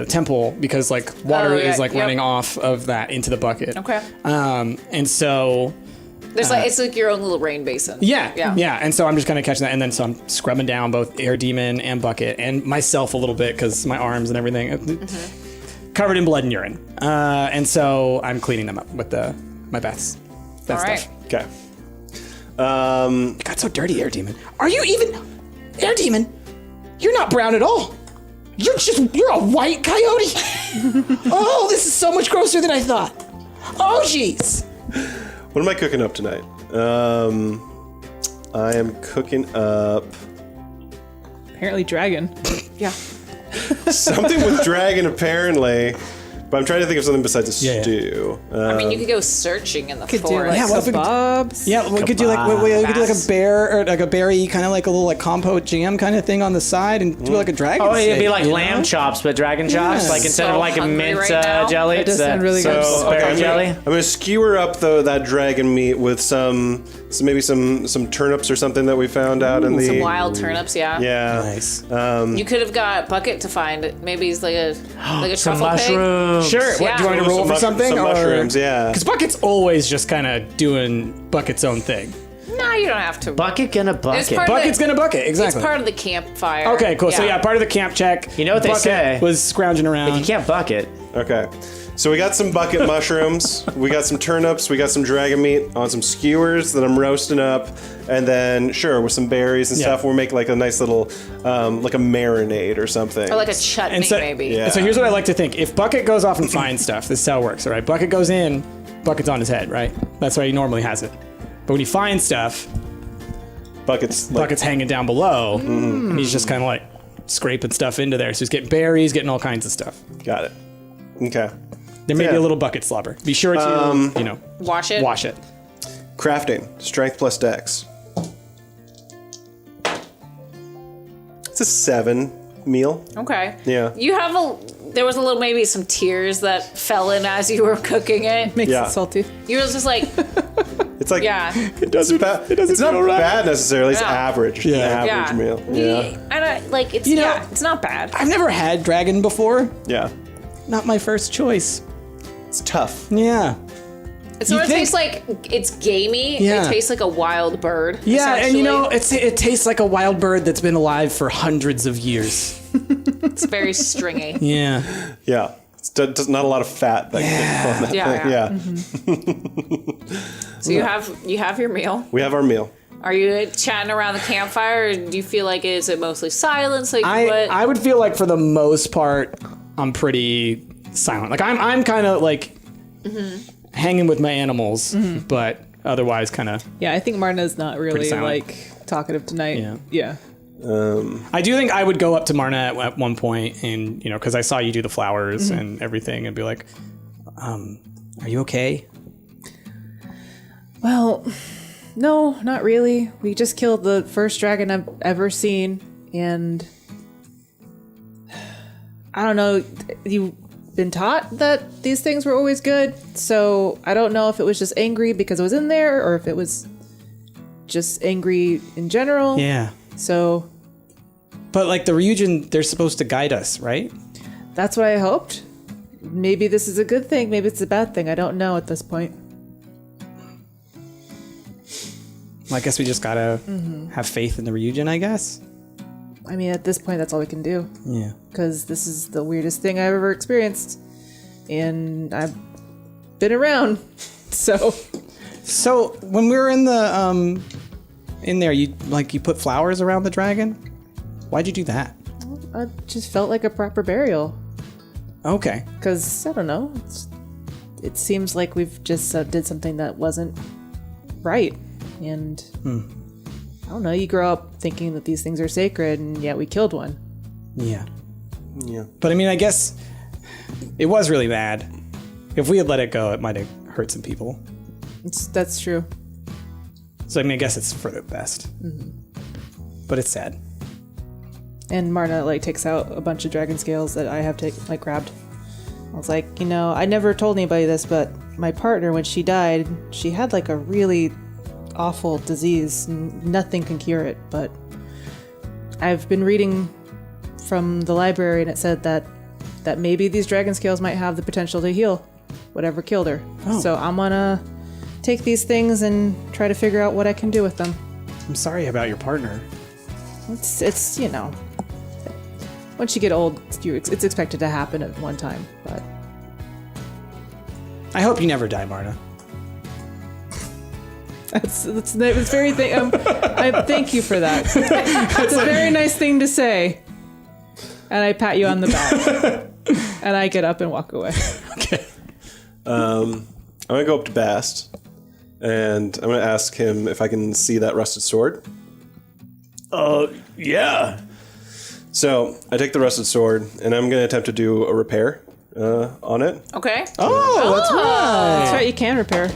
temple, because like water yeah, is like yep. running off of that into the bucket. Okay. And so There's it's like your own little rain basin. yeah. And so I'm just kind of catching that, and then so I'm scrubbing down both Air Demon and Bucket and myself a little bit because my arms and everything covered in blood and urine. And so I'm cleaning them up with my baths. All right. Stuff. Okay. It got so dirty, Air Demon. Are you even Air Demon? You're not brown at all. You're a white coyote. Oh, this is so much grosser than I thought. Oh, jeez. What am I cooking up tonight? I am cooking up Apparently dragon. Yeah. something with dragon, apparently. But I'm trying to think of something besides a Yeah. stew. I mean, you could go searching in the Could do forest. like Yeah, what if we could- kebabs. Yeah, we could do like we could do like a bear or like a berry kind of like a little like compote jam kind of thing on the side and do like a dragon. Oh, it'd be steak, like you lamb know? chops, but dragon chops. Yes. Like instead So of like a hungry mint right now. jelly, That does it's sound really good. sparrow I'm jelly. gonna skewer up that dragon meat with maybe some turnips or something that we found out in the Some wild turnips, yeah. Yeah. Nice. You could have got Bucket to find it. Maybe he's like a Some truffle pig. mushrooms. Sure. What, Yeah. do you want to roll for something? Some mushrooms, yeah. Because Bucket's always just kind of doing Bucket's own thing. No, you don't have to. Bucket gonna It's bucket. part of Bucket's the, gonna bucket, It's exactly. part of the campfire. Okay, cool. So yeah, part of the camp check. You know what they Bucket say. was scrounging around. You can't bucket. Okay. So we got some bucket mushrooms, we got some turnips, we got some dragon meat on some skewers that I'm roasting up, and then sure with some berries and Yeah. stuff, we'll make like a nice little like a marinade or something. Or like a chutney, And so- maybe. Yeah. And so here's what I like to think. If Bucket goes off and finds stuff, this is how it works, all right? Bucket goes in, Bucket's on his head, right? That's why he normally has it. But when he finds stuff, Bucket's like, Bucket's hanging down below, and he's just kind of like scraping stuff into there. So he's getting berries, getting all kinds of stuff. got it. Okay. There may be Yeah. a little bucket slobber. Be sure to, Wash it. wash it. Crafting, strength plus dex. It's a 7 meal. Okay. Yeah. You have there was a little, maybe some tears that fell in as you were cooking it. Makes Yeah. it salty. You were just like, It's like yeah. It doesn't, it's not bad necessarily. It's Yeah. average. Yeah. An Yeah. average meal. Yeah. I don't, like, it's, You know- it's not bad. I've never had dragon before. Yeah. Not my first choice. It's tough. Yeah. It sort of think- tastes like it's gamey. Yeah. It tastes like a wild bird. Yeah, and you know, essentially. it tastes like a wild bird that's been alive for hundreds of years. It's very stringy. Yeah. Yeah. It's not a lot of fat that can go on that Yeah, thing. yeah. So you have your meal. We have our meal. Are you chatting around the campfire, or do you feel like is it mostly silence? Like what? I would feel like for the most part, I'm pretty silent. Like I'm kind of like hanging with my animals, but otherwise kind of. Yeah, I think Marna's not really silent. like talkative tonight. Yeah. Yeah. I do think I would go up to Marna at one point, and because I saw you do the flowers and everything, and be like, "Are you okay?" Well, no, not really. We just killed the first dragon I've ever seen, and I don't know. You've been taught that these things were always good, so I don't know if it was just angry because it was in there, or if it was just angry in general. Yeah. So But like the Ryuujin, they're supposed to guide us, right? that's what I hoped. Maybe this is a good thing. Maybe it's a bad thing. I don't know at this point. Well, I guess we just gotta have faith in the Ryuujin, I guess. I mean, at this point, that's all we can do. Yeah. Because this is the weirdest thing I've ever experienced. And I've been around. So, So when we were in the in there, you put flowers around the dragon. Why'd you do that? I just felt like a proper burial. Okay. Because, I don't know. It seems like we've just did something that wasn't right. And, I don't know, you grow up thinking that these things are sacred, and yet we killed one. Yeah. Yeah. But I mean, I guess it was really bad. If we had let it go, it might have hurt some people. That's true. So I mean, I guess it's for the best. But it's sad. And Marna takes out a bunch of dragon scales that I have grabbed. I was like, I never told anybody this, but my partner, when she died, she had a really awful disease. Nothing can cure it, but I've been reading from the library, and it said that maybe these dragon scales might have the potential to heal whatever killed her. So I'm gonna take these things and try to figure out what I can do with them. I'm sorry about your partner. It's once you get old, it's expected to happen at one time. But I hope you never die, Marna. it's very I thank you for that. It's a very nice thing to say. And I pat you on the back, and I get up and walk away. Okay. I'm gonna go up to Bast, and I'm gonna ask him if I can see that rusted sword. Yeah. So I take the rusted sword, and I'm gonna attempt to do a repair. on it. Okay. Oh, that's right. That's right, you can repair.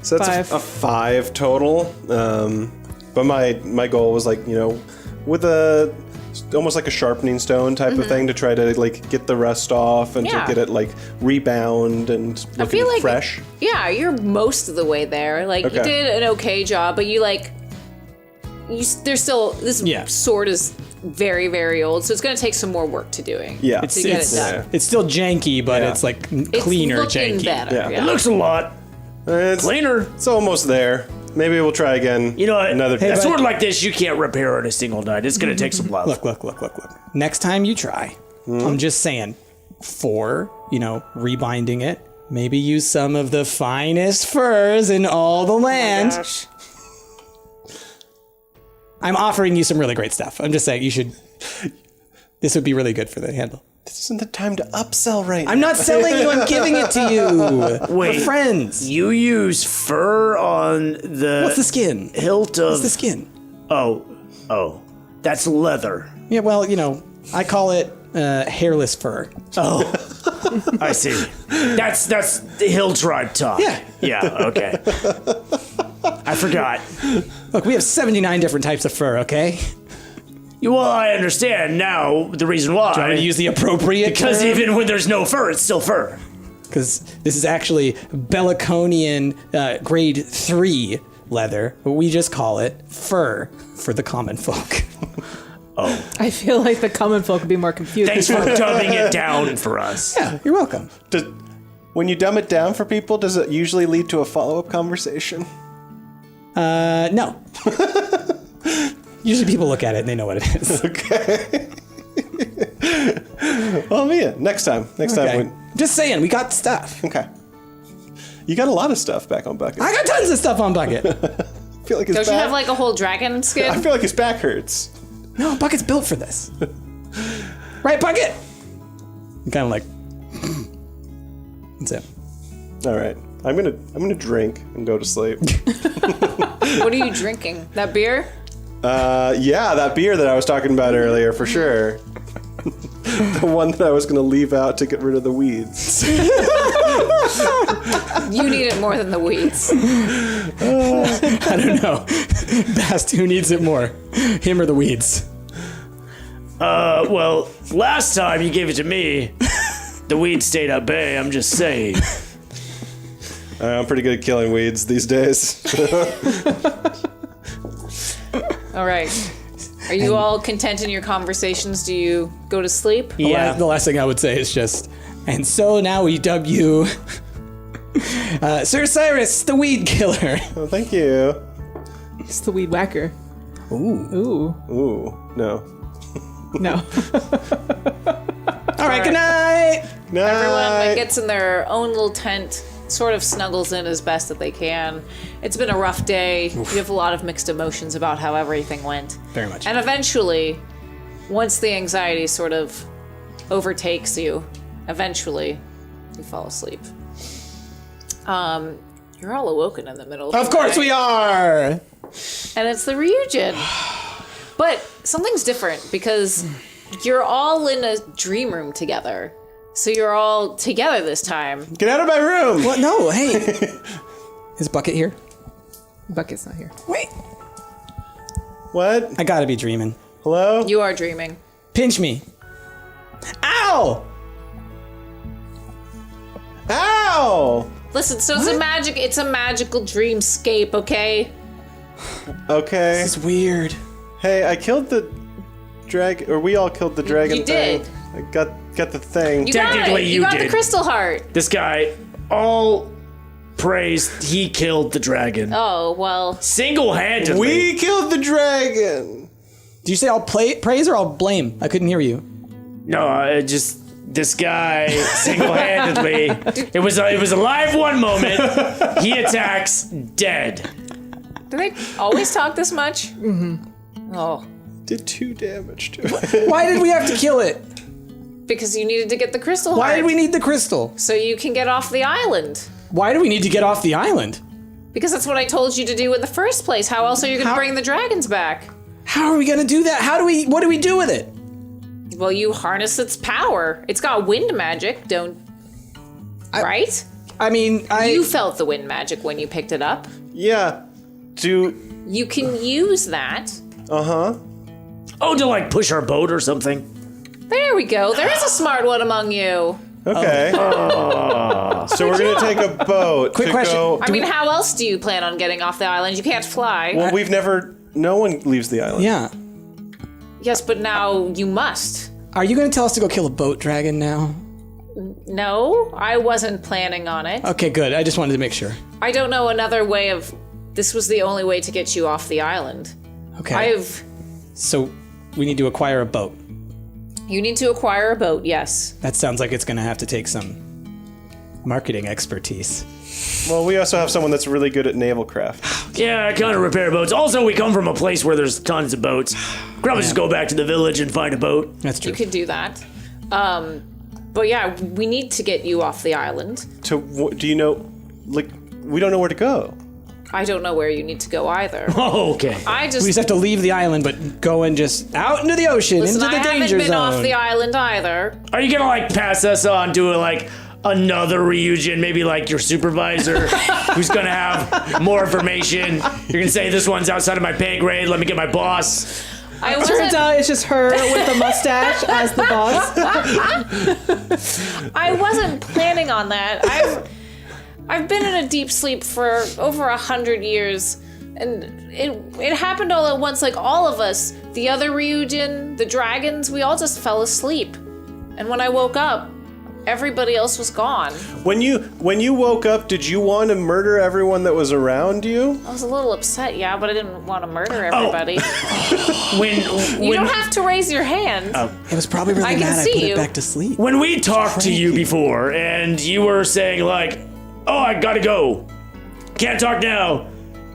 So that's 5. a 5 total. But my goal was like, with a almost like a sharpening stone type of thing to try to like get the rust off and Yeah. to get it like rebound and looking I feel like fresh. Yeah, you're most of the way there. Like you Okay. did an okay job, but there's still this Yeah. sword is very, very old, so it's going to take some more work to doing. Yeah. to get it done. It's still janky, but Yeah. it's like It's cleaner looking janky. better. Yeah. Yeah. It looks a lot It's, cleaner. it's almost there. Maybe we'll try again. You know what? Another A day. sword like this, you can't repair in a single night. It's going to take some love. Look. Next time you try, I'm just saying, for, rebinding it, maybe use some of the finest furs in all the land. Gosh. I'm offering you some really great stuff. I'm just saying you should. This would be really good for the handle. This isn't the time to upsell right now. I'm not selling you. I'm giving it to you. Wait. For friends. You use fur on the What's the skin? hilt of... What's the skin? Oh. That's leather. Yeah, well, I call it hairless fur. Oh. I see. That's the hill tribe talk. Yeah. Yeah, okay. I forgot. Look, we have 79 different types of fur, okay? Well, I understand now the reason why. I'm going to use the appropriate Because even when there's no fur, it's still fur. Because this is actually Belliconian grade 3 leather, but we just call it fur for the common folk. I feel like the common folk would be more confused. Thanks for dumbing it down for us. Yeah, you're welcome. When you dumb it down for people, does it usually lead to a follow-up conversation? No. Usually people look at it and they know what it is. Okay. Well, yeah. Next time. Okay. Just saying, we got stuff. Okay. You got a lot of stuff back on Bucket. I got tons of stuff on Bucket. I feel like his Don't back. you have like a whole dragon skin? I feel like his back hurts. No, Bucket's built for this. Right, Bucket? I'm kind of like... That's it. All right. I'm gonna drink and go to sleep. What are you drinking? That beer? Yeah, that beer that I was talking about earlier, for sure. The one that I was gonna leave out to get rid of the weeds. You need it more than the weeds. I don't know. Bast, who needs it more? Him or the weeds? Well, last time you gave it to me, the weed stayed at bay, I'm just saying. I'm pretty good at killing weeds these days. All right. Are you all content in your conversations? Do you go to sleep? Yeah. The last thing I would say is just, and so now we dub you Sir Cyrus, the weed killer. Oh, thank you. It's the weed whacker. Ooh. Ooh, no. No. All right, good night. Everyone like, gets in their own little tent, sort of snuggles in as best that they can. It's been a rough day. You have a lot of mixed emotions about how everything went. Very much. And eventually, once the anxiety sort of overtakes you, eventually you fall asleep. You're all awoken in the middle Of course we are. And it's the Ryuujin. But something's different because you're all in a dream room together. So you're all together this time. Get out of my room! What? No, hey. Is Bucket here? Bucket's not here. Wait. What? I gotta be dreaming. Hello? You are dreaming. Pinch me. Ow! Ow! Listen, so it's a magical dreamscape, okay? Okay. This is weird. Hey, I killed the dragon, or we all killed the dragon You thing. did. I got the thing. You got Technically, it. you got did. the crystal heart. This guy, all praised, he killed the dragon. Oh, well. Single-handedly. We killed the dragon! Did you say I'll praise or I'll blame? I couldn't hear you. No, just this guy single-handedly. It was a live one moment. He attacks, dead. Do they always talk this much? Mm-hmm. Oh. Did 2 damage to it. Why did we have to kill it? Because you needed to get the crystal Why heart. did we need the crystal? So you can get off the island. Why do we need to get off the island? Because that's what I told you to do in the first place. How else are you going to bring the dragons back? How are we gonna do that? What do we do with it? Well, you harness its power. It's got wind magic, right? I mean, You felt the wind magic when you picked it up. Yeah. You can use that. Uh-huh. Oh, to like push our boat or something. There we go. There is a smart one among you. Okay. So we're going to take a boat Quick to question. go... I mean, how else do you plan on getting off the island? You can't fly. Well, we've never... No one leaves the island. yeah. Yes, but now you must. Are you going to tell us to go kill a boat dragon now? No, I wasn't planning on it. Okay, good. I just wanted to make sure. I don't know another way of... This was the only way to get you off the island. Okay. So we need to acquire a boat. You need to acquire a boat, yes. That sounds like it's going to have to take some marketing expertise. Well, we also have someone that's really good at naval craft. Yeah, I kind of repair boats. Also, we come from a place where there's tons of boats. Probably just go back to the village and find a boat. That's true. You could do that. But yeah, we need to get you off the island. Do you know... Like, we don't know where to go. I don't know where you need to go either. Oh, okay. I We just have to leave the island, but go and just out into the ocean, Listen, into the I danger haven't been zone. off the island either. Are you gonna like pass us on to like another Ryuujin, maybe like your supervisor, who's gonna have more information? You're gonna say this one's outside of my pay grade. Let me get my boss. I Turns wasn't, out it's just her with the mustache as the boss. I wasn't planning on that. I've been in a deep sleep for over 100 years, and it happened all at once. Like all of us, the other Ryuujin, the dragons, we all just fell asleep. And when I woke up, everybody else was gone. When you woke up, did you want to murder everyone that was around you? I was a little upset, yeah, but I didn't want to murder everybody. You don't have to raise your hand. It was probably really I can mad I see put you. it back to sleep. When we talked to you before, and you were saying like, "Oh, I gotta go. Can't talk now.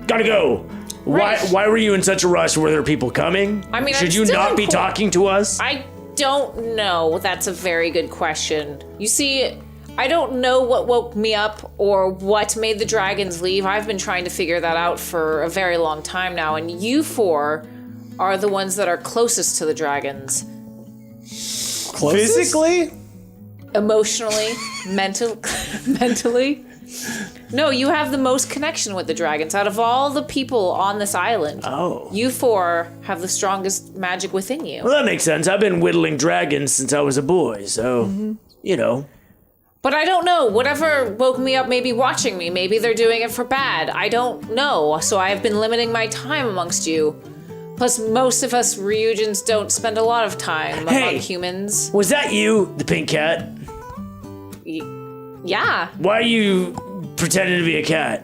Gotta go." Right. Why were you in such a rush? Were there people coming? I mean, should I'm you still not be in court. talking to us? I don't know. That's a very good question. You see, I don't know what woke me up or what made the dragons leave. I've been trying to figure that out for a very long time now, and you four are the ones that are closest to the dragons. Physically? Emotionally, mentally. No, you have the most connection with the dragons out of all the people on this island. Oh. You four have the strongest magic within you. Well, that makes sense. I've been whittling dragons since I was a boy, so, you know. But I don't know. Whatever woke me up may be watching me. Maybe they're doing it for bad. I don't know. So I've been limiting my time amongst you. Plus, most of us Ryujins don't spend a lot of time among humans. Was that you, the pink cat? Yeah. Why are you pretending to be a cat?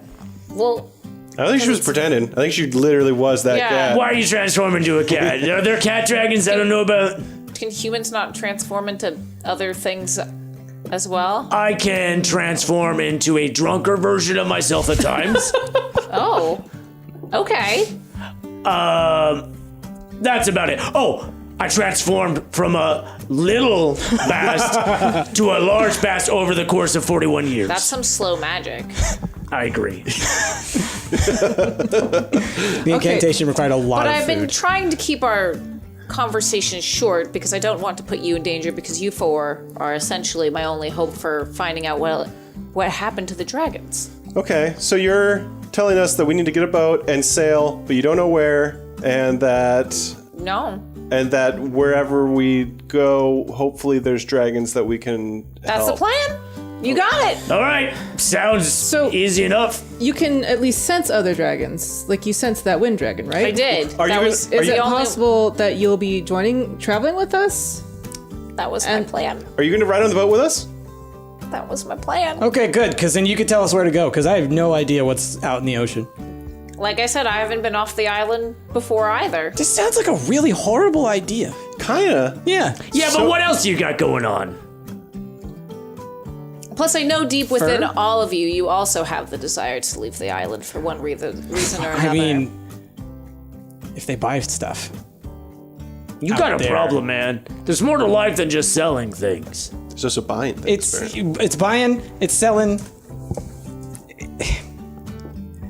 Well, I don't think she was pretending. I think she literally was that Yeah. cat. Why are you transforming into a cat? Are there cat dragons I don't know about? can humans not transform into other things as well? I can transform into a drunker version of myself at times. Oh. Okay. That's about it. Oh, I transformed from a little bast to a large bast over the course of 41 years. That's some slow magic. I agree. The incantation required a lot But of I've food. been trying to keep our conversation short because I don't want to put you in danger because you four are essentially my only hope for finding out what happened to the dragons. Okay, so you're telling us that we need to get a boat and sail, but you don't know where, and that No. wherever we go, hopefully there's dragons that we can That's help. the plan? You got it. All right. Sounds So- easy enough. You can at least sense other dragons. Like you sense that wind dragon, right? I did. Are that you was gonna- are Is you- it the only possible that you'll be traveling with us? That was my plan. Are you going to ride on the boat with us? That was my plan. Okay, good, because then you could tell us where to go, because I have no idea what's out in the ocean. Like I said, I haven't been off the island before either. This sounds like a really horrible idea. Kinda. Yeah. Yeah, but what else you got going on? Plus, I know deep within Fur? all of you, you also have the desire to leave the island for one reason or another. I mean, if they buy stuff. You got a there. problem, man. There's more to life than just selling things. It's just a buying thing. It's buying, it's selling.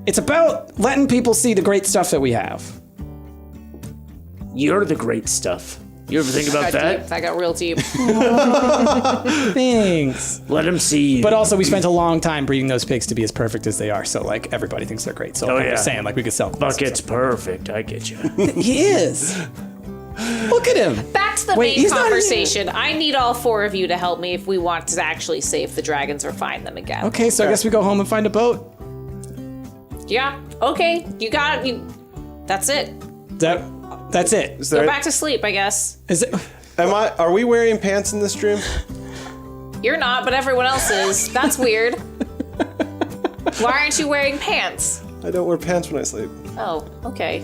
It's about letting people see the great stuff that we have. You're the great stuff. You ever think about that? That got real deep. Thanks. Let him see you. But also, we spent a long time breeding those pigs to be as perfect as they are. So, like, everybody thinks they're great. So, I'm just saying, like, we could sell them. Bucket's perfect. I get you. He is. Look at him. Back to the Wait, main he's not conversation. I need all 4 of you to help me if we want to actually save the dragons or find them again. Okay, so I guess we go home and find a boat. Yeah. Okay. You got it. That's it. That's it. Is Go there, back to sleep, I guess. Is it? are we wearing pants in this dream? You're not, but everyone else is. That's weird. Why aren't you wearing pants? I don't wear pants when I sleep. Oh, okay.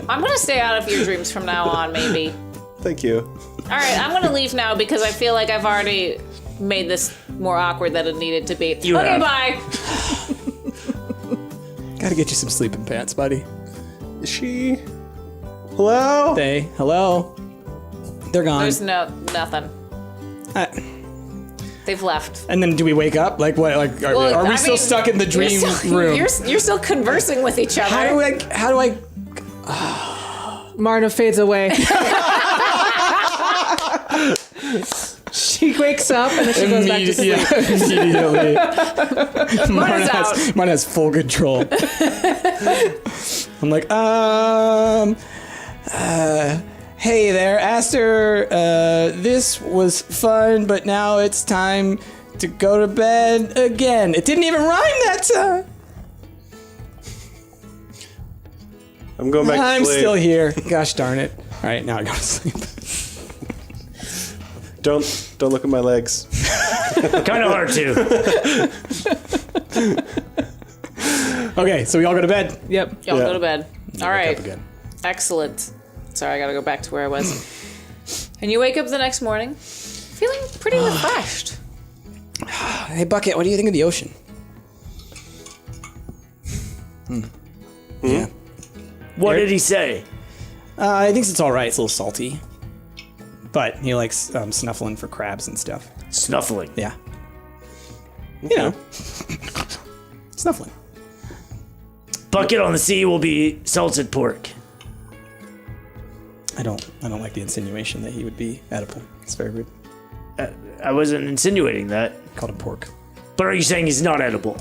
I'm gonna stay out of your dreams from now on, maybe. Thank you. All right, I'm gonna leave now because I feel like I've already made this more awkward than it needed to be. You Okay, have. bye. Gotta get you some sleeping pants, buddy. Is she? Hello? Hello. They're gone. There's nothing. They've left. And then do we wake up? Like what? Like are we still stuck in the dream room? You're still conversing with each other. How do I? Marna fades away. She wakes up and then she goes back to sleep. Immediately. Marna's out. Mine has full control. I'm like, hey there, Aster. This was fun, but now it's time to go to bed again. It didn't even rhyme that time. I'm going back to I'm sleep. still here. Gosh darn it. All right, now I go to sleep. Don't look at my legs. Kind of hard to. Okay, so we all go to bed. Yep. Y'all Yeah. go to bed. All right. Up again. Excellent. Sorry, I gotta go back to where I was. And you wake up the next morning feeling pretty refreshed. Hey, Bucket, what do you think of the ocean? Yeah. What did he say? I think it's all right. It's a little salty. But he likes snuffling for crabs and stuff. Snuffling. Yeah. You know. Snuffling. Bucket on the sea will be salted pork. I don't like the insinuation that he would be edible. It's very rude. I wasn't insinuating that. Called him pork. But are you saying he's not edible?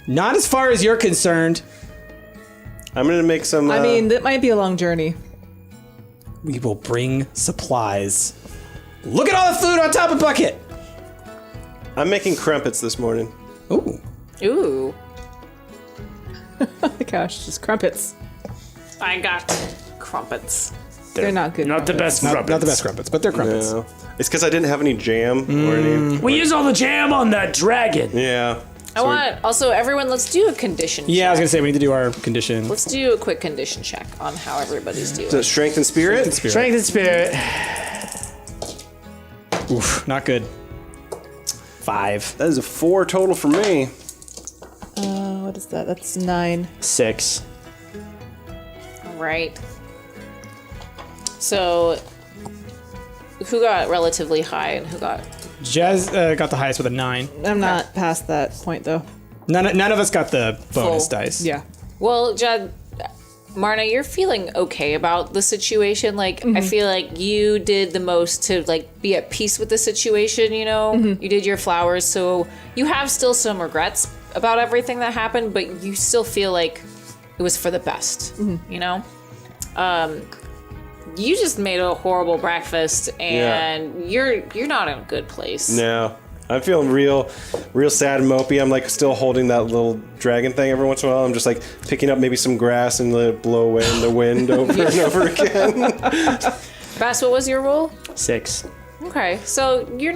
Not as far as you're concerned. I'm gonna make some. I mean, that might be a long journey. We will bring supplies. Look at all the food on top of Bucket. I'm making crumpets this morning. Ooh. Ooh. Gosh, just crumpets. I got crumpets. They're not good. Not the best Not crumpets. the best crumpets, but they're crumpets. No. It's because I didn't have any jam or any. We use all the jam on that dragon. Yeah. I want also everyone. Let's do a condition. Yeah, I was check. gonna say we need to do our condition. Let's do a quick condition check on how everybody's doing. Is it strength and spirit? Strength and spirit. Oof, not good. 5. That is a 4 total for me. What is that? That's 9. 6. Right. So, who got relatively high and who got? Jazz got the highest with a 9. I'm not past that point though. None of us got the bonus Full. dice. Yeah. Well, Judd, Marna, you're feeling okay about the situation. Like, I feel like you did the most to like be at peace with the situation. You know, you did your flowers, so you have still some regrets about everything that happened, but you still feel like it was for the best. You know. You just made a horrible breakfast, and you're not in a good place. No. I'm feeling real sad and mopey. I'm like still holding that little dragon thing every once in a while. I'm just like picking up maybe some grass and let it blow away in the wind over and over again. Bass, what was your roll? 6. Okay, so you're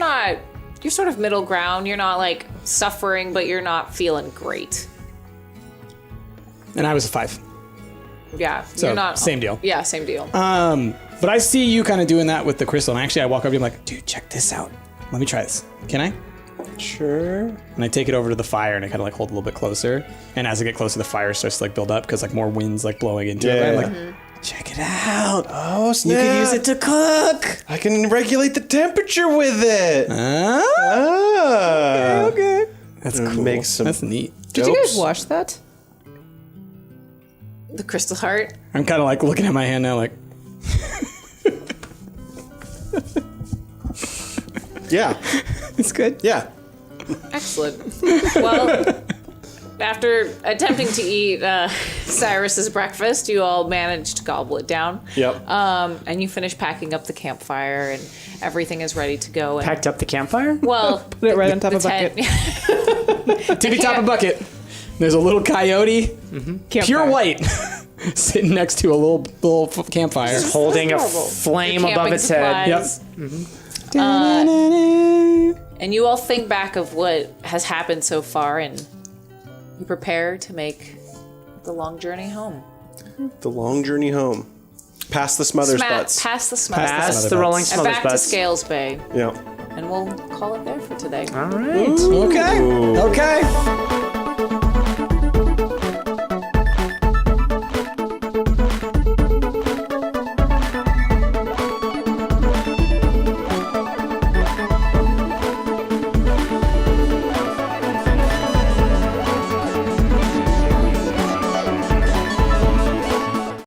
sort of middle ground. You're not like suffering, but you're not feeling great. And I was a 5. Yeah, So you're not same deal. Yeah, same deal. But I see you kind of doing that with the crystal, and actually I walk over to you, I'm like, dude, check this out. Let me try this. Can I? Sure. And I take it over to the fire, and I kind of like hold a little bit closer. And as I get closer, the fire starts to like build up because like more wind's like blowing into it. Yeah. I'm like, check it out. Oh, You snap. could use it to cook. I can regulate the temperature with it. Huh? Ah. Okay. That's cool. Make some That's neat. Did you guys Dopes. watch that? The crystal heart. I'm kind of like looking at my hand now, like. Yeah. It's good. Yeah. Excellent. Well, after attempting to eat Cyrus's breakfast, you all managed to gobble it down. Yep. And you finish packing up the campfire, and everything is ready to go. And, Packed up the campfire? well, Put it right on top of a bucket. Tippy top of bucket. There's a little coyote, pure white, sitting next to a little campfire. Holding a adorable. flame Your above camping its head. supplies. Yep. And you all think back of what has happened so far, and you prepare to make the long journey home. The long journey home. Past the Smothers butts. Past the Smothers Past butts. the Rolling And Smothers back to butts. Scales Bay. Yeah. And we'll call it there for today. All right. Okay. Okay.